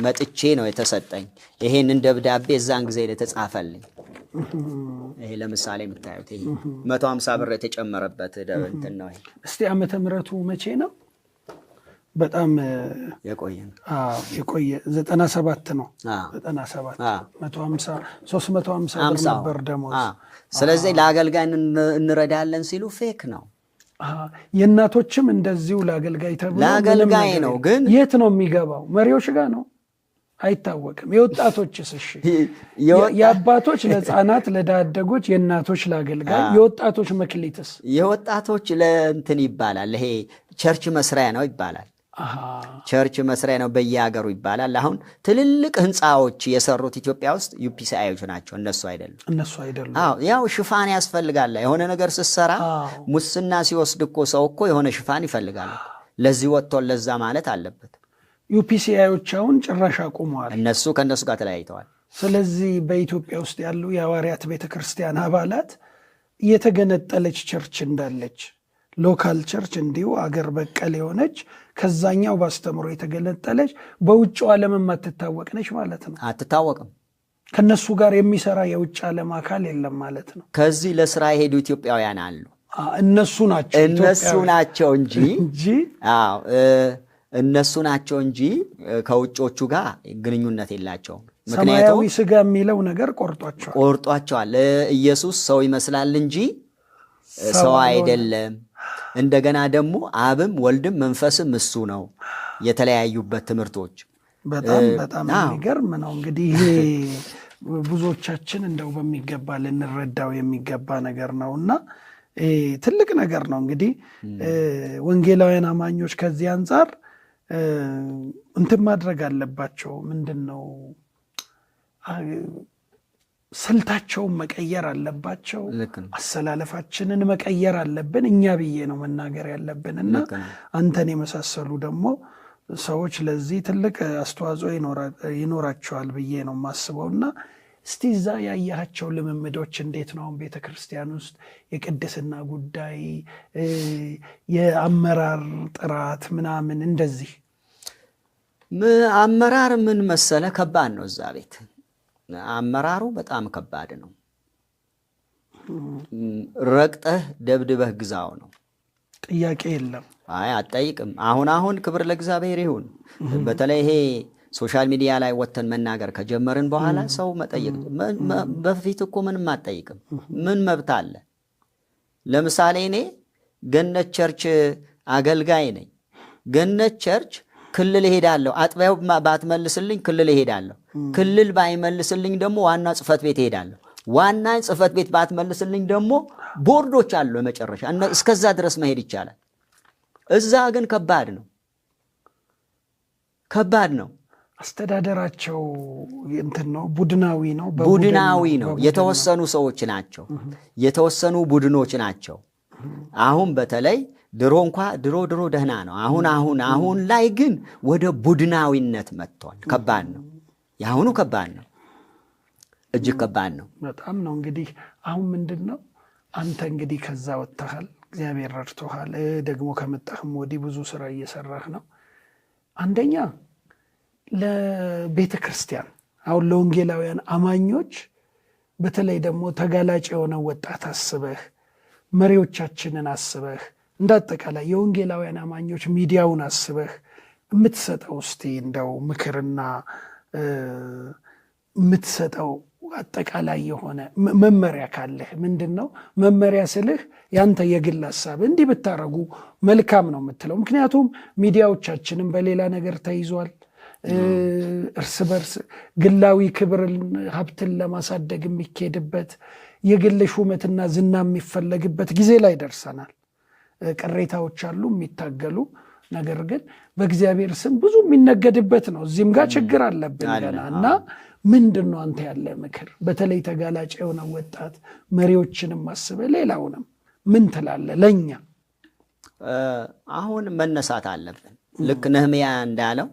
መጥቼ ነው የተሰጠኝ። ይሄንን ደብዳቤ እዛን ጊዜ የተጻፈልኝ ይሄ ለምሳሌ የምታዩት ይሄ 150 ብር የተጨመረበት እንትን ነው። እስቲ ዓመተ ምሕረቱ መቼ ነው? በጣም የቆየ 97 ነው። 97 150 350 ብር ነበር ደሞዝ። ስለዚህ ለአገልጋይ እንረዳለን ሲሉ ፌክ ነው። የእናቶችም እንደዚሁ ለአገልጋይ ተብሎ ለአገልጋይ ነው፣ ግን የት ነው የሚገባው? መሪዎች ጋር ነው አይታወቅም። የወጣቶችስ? እሺ የአባቶች ለሕፃናት ለዳደጎች፣ የእናቶች ለአገልጋይ፣ የወጣቶች መክሊትስ? የወጣቶች ለእንትን ይባላል። ይሄ ቸርች መስሪያ ነው ይባላል። ቸርች መስሪያ ነው በየሀገሩ ይባላል። አሁን ትልልቅ ህንፃዎች የሰሩት ኢትዮጵያ ውስጥ ዩፒሲአዮች ናቸው፣ እነሱ አይደሉም። ያው ሽፋን ያስፈልጋል። የሆነ ነገር ስትሰራ ሙስና ሲወስድ እኮ ሰው እኮ የሆነ ሽፋን ይፈልጋል። ለዚህ ወጥቶ ለዛ ማለት አለበት። ዩፒሲአዮች አሁን ጭራሽ አቁመዋል። እነሱ ከእነሱ ጋር ተለያይተዋል። ስለዚህ በኢትዮጵያ ውስጥ ያሉ የሐዋርያት ቤተክርስቲያን አባላት የተገነጠለች ቸርች እንዳለች ሎካል ቸርች እንዲሁ አገር በቀል የሆነች ከዛኛው ባስተምሮ የተገነጠለች በውጭው ዓለም የማትታወቅ ነች ማለት ነው። አትታወቅም። ከነሱ ጋር የሚሰራ የውጭ ዓለም አካል የለም ማለት ነው። ከዚህ ለስራ የሄዱ ኢትዮጵያውያን አሉ። እነሱ ናቸው እንጂ ከውጮቹ ጋር ግንኙነት የላቸውም። ሰማያዊ ስጋ የሚለው ነገር ቆርጧቸዋል። ኢየሱስ ሰው ይመስላል እንጂ ሰው አይደለም። እንደገና ደግሞ አብም ወልድም መንፈስም እሱ ነው። የተለያዩበት ትምህርቶች በጣም የሚገርም ነው። እንግዲህ ይሄ ብዙዎቻችን እንደው በሚገባ ልንረዳው የሚገባ ነገር ነውና ትልቅ ነገር ነው። እንግዲህ ወንጌላውያን አማኞች ከዚህ አንጻር እንትን ማድረግ አለባቸው። ምንድን ነው ስልታቸውን መቀየር አለባቸው። አሰላለፋችንን መቀየር አለብን እኛ ብዬ ነው መናገር ያለብን። እና አንተን የመሳሰሉ ደግሞ ሰዎች ለዚህ ትልቅ አስተዋጽኦ ይኖራቸዋል ብዬ ነው የማስበው። እና እስቲ እዛ ያያቸው ልምምዶች እንዴት ነው? ቤተ ክርስቲያን ውስጥ የቅድስና ጉዳይ፣ የአመራር ጥራት ምናምን እንደዚህ አመራር ምን መሰለ ከባድ ነው። እዛ ቤት አመራሩ በጣም ከባድ ነው። ረቅጠህ ደብድበህ ግዛው ነው። ጥያቄ የለም። አትጠይቅም። አሁን ክብር ለእግዚአብሔር ይሁን። በተለይ ይሄ ሶሻል ሚዲያ ላይ ወተን መናገር ከጀመርን በኋላ ሰው መጠየቅ በፊት እኮ ምንም አትጠይቅም። ምን መብት አለ? ለምሳሌ እኔ ገነት ቸርች አገልጋይ ነኝ። ገነት ቸርች ክልል እሄዳለሁ። አጥቢያው ባትመልስልኝ ክልል እሄዳለሁ። ክልል ባይመልስልኝ ደግሞ ዋና ጽሕፈት ቤት እሄዳለሁ። ዋና ጽሕፈት ቤት ባትመልስልኝ ደግሞ ቦርዶች አሉ። መጨረሻ እስከዛ ድረስ መሄድ ይቻላል። እዛ ግን ከባድ ነው። አስተዳደራቸው እንትን ነው፣ ቡድናዊ ነው። የተወሰኑ ሰዎች ናቸው፣ የተወሰኑ ቡድኖች ናቸው። አሁን በተለይ ድሮ ድሮ ደህና ነው። አሁን ላይ ግን ወደ ቡድናዊነት መጥቷል። ከባድ ነው። የአሁኑ ከባድ ነው፣ እጅግ ከባድ ነው። በጣም ነው። እንግዲህ አሁን ምንድን ነው አንተ እንግዲህ ከዛ ወጥተሃል፣ እግዚአብሔር ረድቶሃል። ደግሞ ከመጣህም ወዲህ ብዙ ስራ እየሰራህ ነው። አንደኛ ለቤተ ክርስቲያን አሁን ለወንጌላውያን አማኞች በተለይ ደግሞ ተጋላጭ የሆነ ወጣት አስበህ መሪዎቻችንን አስበህ እንዳጠቃላይ የወንጌላውያን አማኞች ሚዲያውን አስበህ የምትሰጠው እስቲ እንደው ምክርና የምትሰጠው አጠቃላይ የሆነ መመሪያ ካለህ ምንድን ነው? መመሪያ ስልህ ያንተ የግል ሀሳብ እንዲህ ብታረጉ መልካም ነው የምትለው። ምክንያቱም ሚዲያዎቻችንም በሌላ ነገር ተይዟል። እርስ በርስ ግላዊ ክብርን ሀብትን ለማሳደግ የሚካሄድበት የግል ሹመትና ዝና የሚፈለግበት ጊዜ ላይ ደርሰናል። ቅሬታዎች አሉ የሚታገሉ፣ ነገር ግን በእግዚአብሔር ስም ብዙ የሚነገድበት ነው። እዚህም ጋር ችግር አለብን ገና እና ምንድን ነው አንተ ያለ ምክር በተለይ ተጋላጭ የሆነ ወጣት መሪዎችንም አስበህ ሌላውንም ምን ትላለህ ለእኛ? አሁን መነሳት አለብን። ልክ ነህምያ እንዳለው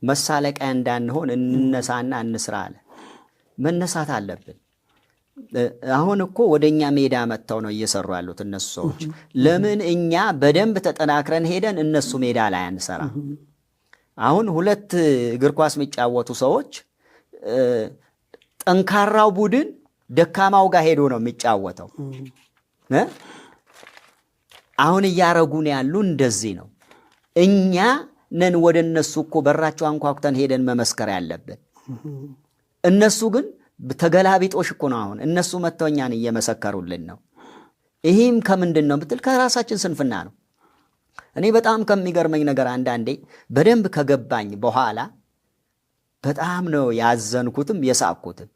መሳለቂያ እንዳንሆን እንነሳና እንስራ አለ። መነሳት አለብን። አሁን እኮ ወደኛ ሜዳ መጥተው ነው እየሰሩ ያሉት እነሱ ሰዎች። ለምን እኛ በደንብ ተጠናክረን ሄደን እነሱ ሜዳ ላይ አንሰራ? አሁን ሁለት እግር ኳስ የሚጫወቱ ሰዎች ጠንካራው ቡድን ደካማው ጋር ሄዶ ነው የሚጫወተው። አሁን እያረጉን ያሉ እንደዚህ ነው። እኛ ነን ወደ እነሱ እኮ በራቸው አንኳኩተን ሄደን መመስከር ያለብን። እነሱ ግን ተገላቢጦሽ እኮ ነው። አሁን እነሱ መጥተው እኛን እየመሰከሩልን ነው። ይህም ከምንድን ነው ብትል ከራሳችን ስንፍና ነው። እኔ በጣም ከሚገርመኝ ነገር አንዳንዴ በደንብ ከገባኝ በኋላ በጣም ነው ያዘንኩትም የሳቅኩትም።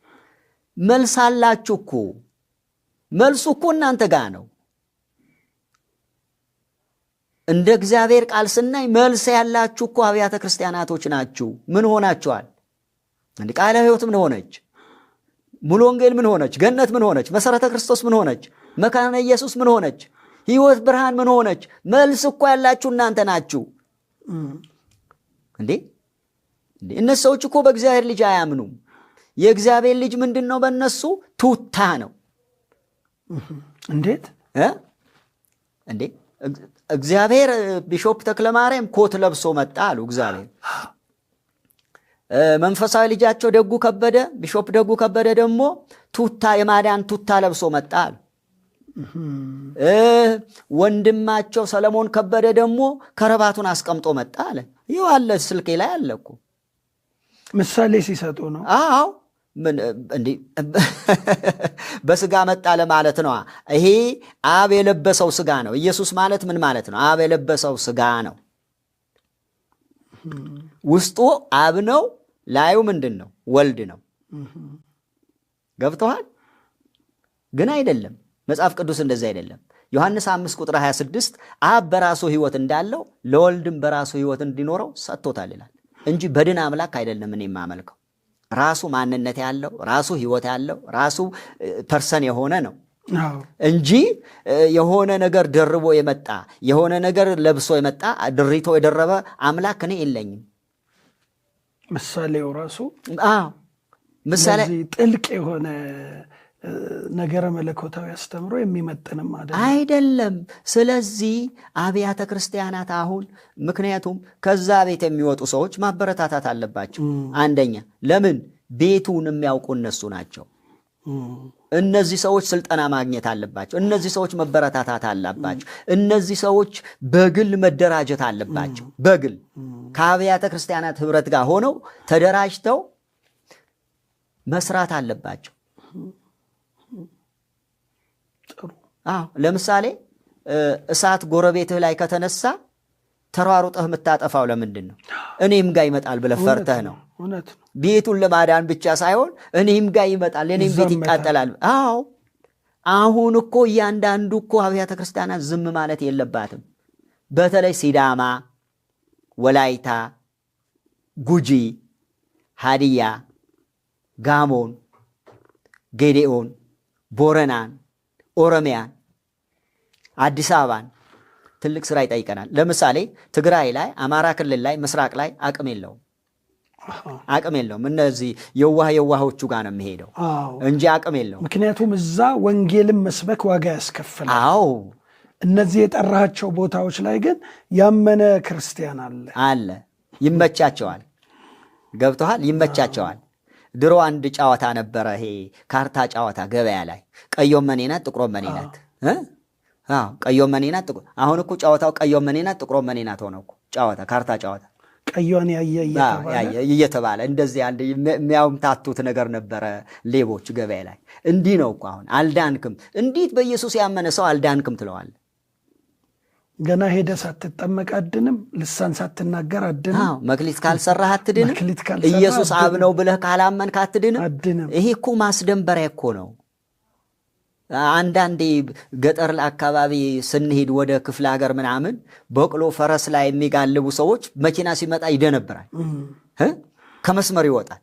መልስ አላችሁ እኮ፣ መልሱ እኮ እናንተ ጋር ነው። እንደ እግዚአብሔር ቃል ስናይ መልስ ያላችሁ እኮ አብያተ ክርስቲያናቶች ናችሁ። ምን ሆናችኋል? እንደ ቃለ ሕይወት ምን ሆነች? ሙሉ ወንጌል ምን ሆነች? ገነት ምን ሆነች? መሰረተ ክርስቶስ ምን ሆነች? መካነ ኢየሱስ ምን ሆነች? ሕይወት ብርሃን ምን ሆነች? መልስ እኮ ያላችሁ እናንተ ናችሁ። እንዴ እነዚህ ሰዎች እኮ በእግዚአብሔር ልጅ አያምኑም። የእግዚአብሔር ልጅ ምንድን ነው? በእነሱ ቱታ ነው። እንዴት እንዴ እግዚአብሔር ቢሾፕ ተክለማርያም ኮት ለብሶ መጣ አሉ እግዚአብሔር። መንፈሳዊ ልጃቸው ደጉ ከበደ ቢሾፕ ደጉ ከበደ ደግሞ ቱታ የማዳን ቱታ ለብሶ መጣ አሉ። ወንድማቸው ሰለሞን ከበደ ደግሞ ከረባቱን አስቀምጦ መጣ አለ። ይኸው አለ ስልኬ ላይ አለ እኮ ምሳሌ ሲሰጡ ነው። አዎ እንዴ በስጋ መጣ ለማለት ነው። ይሄ አብ የለበሰው ስጋ ነው። ኢየሱስ ማለት ምን ማለት ነው? አብ የለበሰው ስጋ ነው። ውስጡ አብ ነው፣ ላዩ ምንድን ነው? ወልድ ነው። ገብተዋል? ግን አይደለም። መጽሐፍ ቅዱስ እንደዚህ አይደለም። ዮሐንስ 5 ቁጥር 26 አብ በራሱ ሕይወት እንዳለው ለወልድም በራሱ ሕይወት እንዲኖረው ሰጥቶታል ይላል እንጂ በድን አምላክ አይደለም እኔ የማመልከው። ራሱ ማንነት ያለው ራሱ ሕይወት ያለው ራሱ ፐርሰን የሆነ ነው እንጂ የሆነ ነገር ደርቦ የመጣ የሆነ ነገር ለብሶ የመጣ ድሪቶ የደረበ አምላክ እኔ የለኝም። ምሳሌው ራሱ ምሳሌ ጥልቅ የሆነ ነገረ መለኮታዊ አስተምሮ የሚመጥንም አይደለም። ስለዚህ አብያተ ክርስቲያናት አሁን ምክንያቱም ከዛ ቤት የሚወጡ ሰዎች ማበረታታት አለባቸው። አንደኛ ለምን ቤቱን የሚያውቁ እነሱ ናቸው። እነዚህ ሰዎች ስልጠና ማግኘት አለባቸው። እነዚህ ሰዎች መበረታታት አለባቸው። እነዚህ ሰዎች በግል መደራጀት አለባቸው። በግል ከአብያተ ክርስቲያናት ህብረት ጋር ሆነው ተደራጅተው መስራት አለባቸው። ለምሳሌ እሳት ጎረቤትህ ላይ ከተነሳ ተሯሩጠህ የምታጠፋው ለምንድን ነው? እኔም ጋር ይመጣል ብለህ ፈርተህ ነው። ቤቱን ለማዳን ብቻ ሳይሆን እኔም ጋር ይመጣል፣ እኔም ቤት ይቃጠላል። አዎ አሁን እኮ እያንዳንዱ እኮ አብያተ ክርስቲያናት ዝም ማለት የለባትም። በተለይ ሲዳማ፣ ወላይታ፣ ጉጂ፣ ሃዲያ፣ ጋሞን፣ ጌዴኦን፣ ቦረናን፣ ኦሮሚያን፣ አዲስ አበባን ትልቅ ስራ ይጠይቀናል። ለምሳሌ ትግራይ ላይ፣ አማራ ክልል ላይ፣ ምስራቅ ላይ አቅም የለውም። እነዚህ የዋሆቹ ጋር ነው የሚሄደው እንጂ አቅም የለውም። ምክንያቱም እዛ ወንጌልን መስበክ ዋጋ ያስከፍላል። አዎ እነዚህ የጠራቸው ቦታዎች ላይ ግን ያመነ ክርስቲያን አለ። ይመቻቸዋል። ገብተዋል? ይመቻቸዋል። ድሮ አንድ ጨዋታ ነበረ፣ ይሄ ካርታ ጨዋታ ገበያ ላይ ቀዮም መኔናት ጥቁሮም መኔናት። ቀዮም መኔናት ጥቁር። አሁን እኮ ጨዋታው ቀዮም መኔናት ጥቁሮም መኔናት ሆነ እኮ ጨዋታ፣ ካርታ ጨዋታ ቀዮን ያየ እየተባለ እንደዚህ አንድ የሚያምታቱት ነገር ነበረ ሌቦች ገበያ ላይ። እንዲህ ነው እኮ አሁን አልዳንክም። እንዴት በኢየሱስ ያመነ ሰው አልዳንክም ትለዋል? ገና ሄደ ሳትጠመቅ አድንም፣ ልሳን ሳትናገር አድንም፣ መክሊት ካልሰራህ አትድንም፣ ኢየሱስ አብ ነው ብለህ ካላመንክ አትድንም። ይሄ እኮ ማስደንበሪያ እኮ ነው። አንዳንዴ ገጠር አካባቢ ስንሄድ ወደ ክፍለ ሀገር ምናምን በቅሎ ፈረስ ላይ የሚጋልቡ ሰዎች መኪና ሲመጣ ይደነብራል፣ ከመስመር ይወጣል።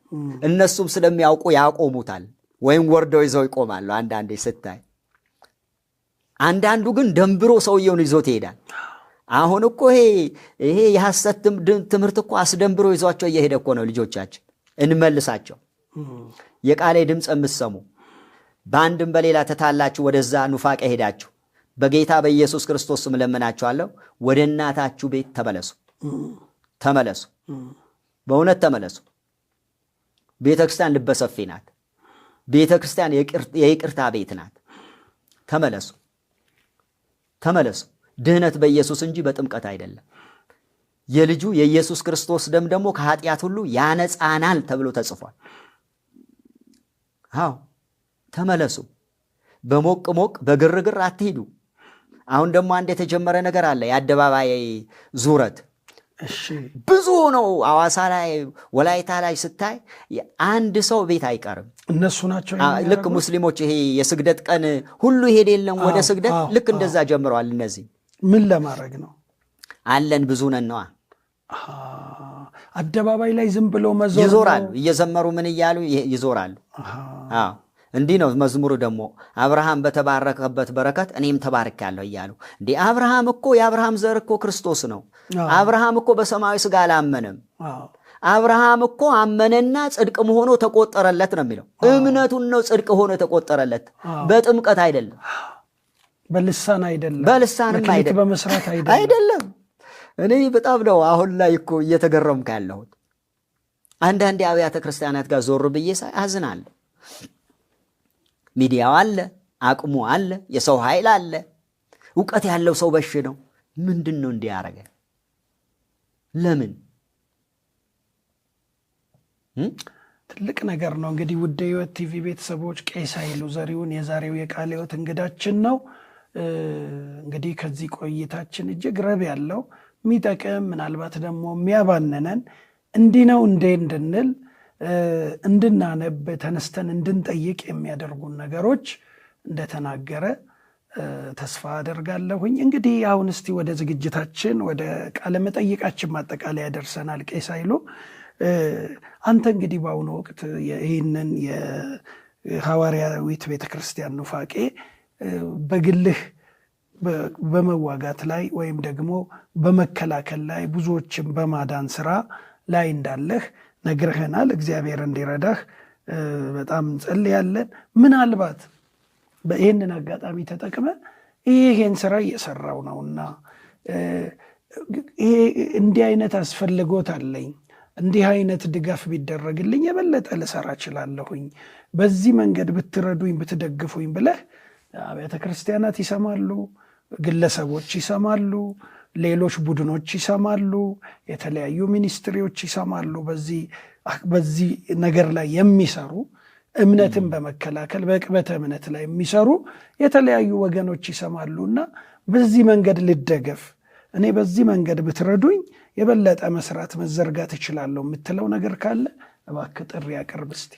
እነሱም ስለሚያውቁ ያቆሙታል፣ ወይም ወርደው ይዘው ይቆማሉ። አንዳንዴ ስታይ አንዳንዱ ግን ደንብሮ ሰውየውን ይዞት ይሄዳል። አሁን እኮ ይሄ የሐሰት ትምህርት እኮ አስደንብሮ ይዟቸው እየሄደ እኮ ነው። ልጆቻችን እንመልሳቸው። የቃሌ ድምፅ የምትሰሙ በአንድም በሌላ ተታላችሁ ወደዛ ኑፋቄ ሄዳችሁ በጌታ በኢየሱስ ክርስቶስ ስም እለምናችኋለሁ፣ ወደ እናታችሁ ቤት ተመለሱ። በእውነት ተመለሱ። ቤተ ክርስቲያን ልበሰፊ ናት። ቤተ ክርስቲያን የይቅርታ ቤት ናት። ተመለሱ። ድህነት በኢየሱስ እንጂ በጥምቀት አይደለም። የልጁ የኢየሱስ ክርስቶስ ደም ደግሞ ከኃጢአት ሁሉ ያነጻናል ተብሎ ተጽፏል። አዎ ተመለሱ። በሞቅ ሞቅ በግርግር አትሂዱ። አሁን ደግሞ አንድ የተጀመረ ነገር አለ፣ የአደባባይ ዙረት። ብዙ ነው። አዋሳ ላይ ወላይታ ላይ ስታይ አንድ ሰው ቤት አይቀርም። እነሱ ናቸው ልክ ሙስሊሞች ይሄ የስግደት ቀን ሁሉ ይሄድ የለም ወደ ስግደት፣ ልክ እንደዛ ጀምረዋል። እነዚህ ምን ለማድረግ ነው? አለን ብዙ ነን ነዋ። አደባባይ ላይ ዝም ብሎ መዞር ይዞራሉ። እየዘመሩ ምን እያሉ ይዞራሉ። አዎ እንዲህ ነው መዝሙሩ ደግሞ አብርሃም በተባረከበት በረከት እኔም ተባርኬያለሁ እያሉ። እንዴ አብርሃም እኮ የአብርሃም ዘር እኮ ክርስቶስ ነው። አብርሃም እኮ በሰማያዊ ሥጋ አላመነም። አብርሃም እኮ አመነና ጽድቅ ሆኖ ተቆጠረለት ነው የሚለው። እምነቱን ነው ጽድቅ ሆኖ ተቆጠረለት፣ በጥምቀት አይደለም፣ በልሳን አይደለም፣ በልሳንም አይደለም፣ በመስራት አይደለም። እኔ በጣም ነው አሁን ላይ እኮ እየተገረምኩ ያለሁት። አንዳንድ አብያተ ክርስቲያናት ጋር ዞር ብዬ ሳይ አዝናለሁ። ሚዲያው አለ፣ አቅሙ አለ፣ የሰው ኃይል አለ፣ እውቀት ያለው ሰው በሽ ነው። ምንድን ነው እንዲህ ያደረገ? ለምን? ትልቅ ነገር ነው። እንግዲህ ውድ ሕይወት ቲቪ ቤተሰቦች ቄስ ኃይሉ ዘሪሁን የዛሬው የቃለ ሕይወት እንግዳችን ነው። እንግዲህ ከዚህ ቆይታችን እጅግ ረብ ያለው የሚጠቅም ምናልባት ደግሞ የሚያባንነን እንዲህ ነው እንዴ እንድንል እንድናነብ ተነስተን እንድንጠይቅ የሚያደርጉን ነገሮች እንደተናገረ ተስፋ አደርጋለሁኝ። እንግዲህ አሁን እስቲ ወደ ዝግጅታችን ወደ ቃለ መጠይቃችን ማጠቃለያ ደርሰናል። ቄስ ኃይሉ አንተ እንግዲህ በአሁኑ ወቅት ይህንን የሐዋርያዊት ቤተክርስቲያን ኑፋቄ በግልህ በመዋጋት ላይ ወይም ደግሞ በመከላከል ላይ ብዙዎችን በማዳን ስራ ላይ እንዳለህ ነግረህናል። እግዚአብሔር እንዲረዳህ በጣም እንጸልያለን። ምናልባት ይህንን አጋጣሚ ተጠቅመ ይሄን ስራ እየሰራው ነውና እንዲህ አይነት አስፈልጎት አለኝ፣ እንዲህ አይነት ድጋፍ ቢደረግልኝ የበለጠ ልሰራ እችላለሁኝ፣ በዚህ መንገድ ብትረዱኝ ብትደግፉኝ ብለህ አብያተ ክርስቲያናት ይሰማሉ፣ ግለሰቦች ይሰማሉ፣ ሌሎች ቡድኖች ይሰማሉ፣ የተለያዩ ሚኒስትሪዎች ይሰማሉ። በዚህ ነገር ላይ የሚሰሩ እምነትን በመከላከል በቅበተ እምነት ላይ የሚሰሩ የተለያዩ ወገኖች ይሰማሉ እና በዚህ መንገድ ልደገፍ፣ እኔ በዚህ መንገድ ብትረዱኝ የበለጠ መስራት መዘርጋት እችላለሁ የምትለው ነገር ካለ እባክህ ጥሪ አቅርብ እስቲ።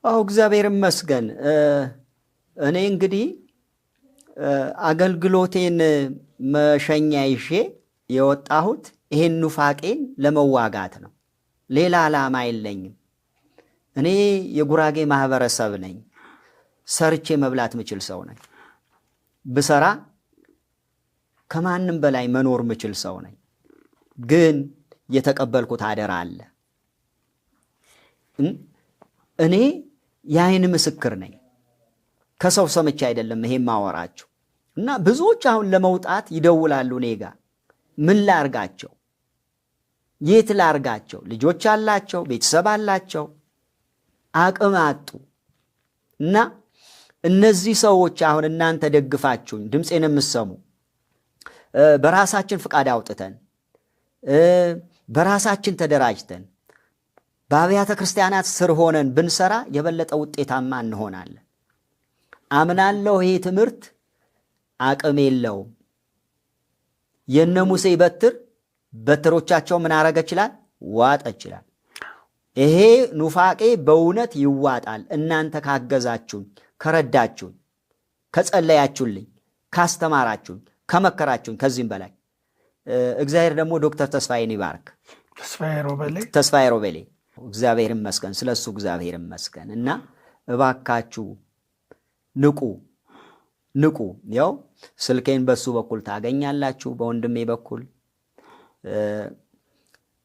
አዎ እግዚአብሔር ይመስገን። እኔ እንግዲህ አገልግሎቴን መሸኛ ይዤ የወጣሁት ይሄን ኑፋቄን ለመዋጋት ነው። ሌላ ዓላማ የለኝም። እኔ የጉራጌ ማህበረሰብ ነኝ። ሰርቼ መብላት ምችል ሰው ነኝ። ብሰራ ከማንም በላይ መኖር ምችል ሰው ነኝ። ግን የተቀበልኩት አደራ አለ። እኔ የዓይን ምስክር ነኝ። ከሰው ሰምቼ አይደለም ይሄ ማወራችሁ። እና ብዙዎች አሁን ለመውጣት ይደውላሉ እኔ ጋር። ምን ላርጋቸው? የት ላርጋቸው? ልጆች አላቸው፣ ቤተሰብ አላቸው፣ አቅም አጡ። እና እነዚህ ሰዎች አሁን እናንተ ደግፋችሁኝ ድምፄን የምትሰሙ በራሳችን ፍቃድ አውጥተን በራሳችን ተደራጅተን በአብያተ ክርስቲያናት ስር ሆነን ብንሰራ የበለጠ ውጤታማ እንሆናለን። አምናለሁ ይሄ ትምህርት አቅም የለውም። የነ ሙሴ በትሮቻቸው ምን አረገ ይችላል? ዋጠ ይችላል። ይሄ ኑፋቄ በእውነት ይዋጣል። እናንተ ካገዛችሁኝ፣ ከረዳችሁኝ፣ ከጸለያችሁልኝ፣ ካስተማራችሁኝ፣ ከመከራችሁኝ ከዚህም በላይ እግዚአብሔር ደግሞ ዶክተር ተስፋዬን ይባርክ። ተስፋዬ ሮቤሌ እግዚአብሔር ይመስገን፣ ስለሱ እግዚአብሔር ይመስገን። እና እባካችሁ ንቁ። ያው ስልኬን በሱ በኩል ታገኛላችሁ፣ በወንድሜ በኩል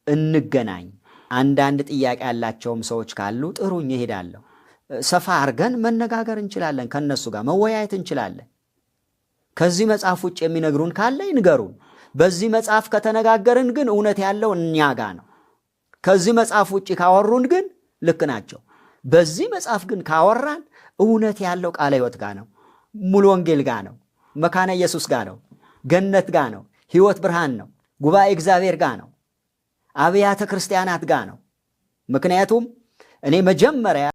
እንገናኝ። አንዳንድ ጥያቄ ያላቸውም ሰዎች ካሉ ጥሩኝ፣ እሄዳለሁ። ሰፋ አድርገን መነጋገር እንችላለን፣ ከነሱ ጋር መወያየት እንችላለን። ከዚህ መጽሐፍ ውጭ የሚነግሩን ካለ ይንገሩን። በዚህ መጽሐፍ ከተነጋገርን ግን እውነት ያለው እኛ ጋር ነው። ከዚህ መጽሐፍ ውጭ ካወሩን ግን ልክ ናቸው። በዚህ መጽሐፍ ግን ካወራን እውነት ያለው ቃለ ሕይወት ጋር ነው። ሙሉ ወንጌል ጋር ነው። መካነ ኢየሱስ ጋር ነው። ገነት ጋር ነው። ሕይወት ብርሃን ነው። ጉባኤ እግዚአብሔር ጋር ነው። አብያተ ክርስቲያናት ጋር ነው። ምክንያቱም እኔ መጀመሪያ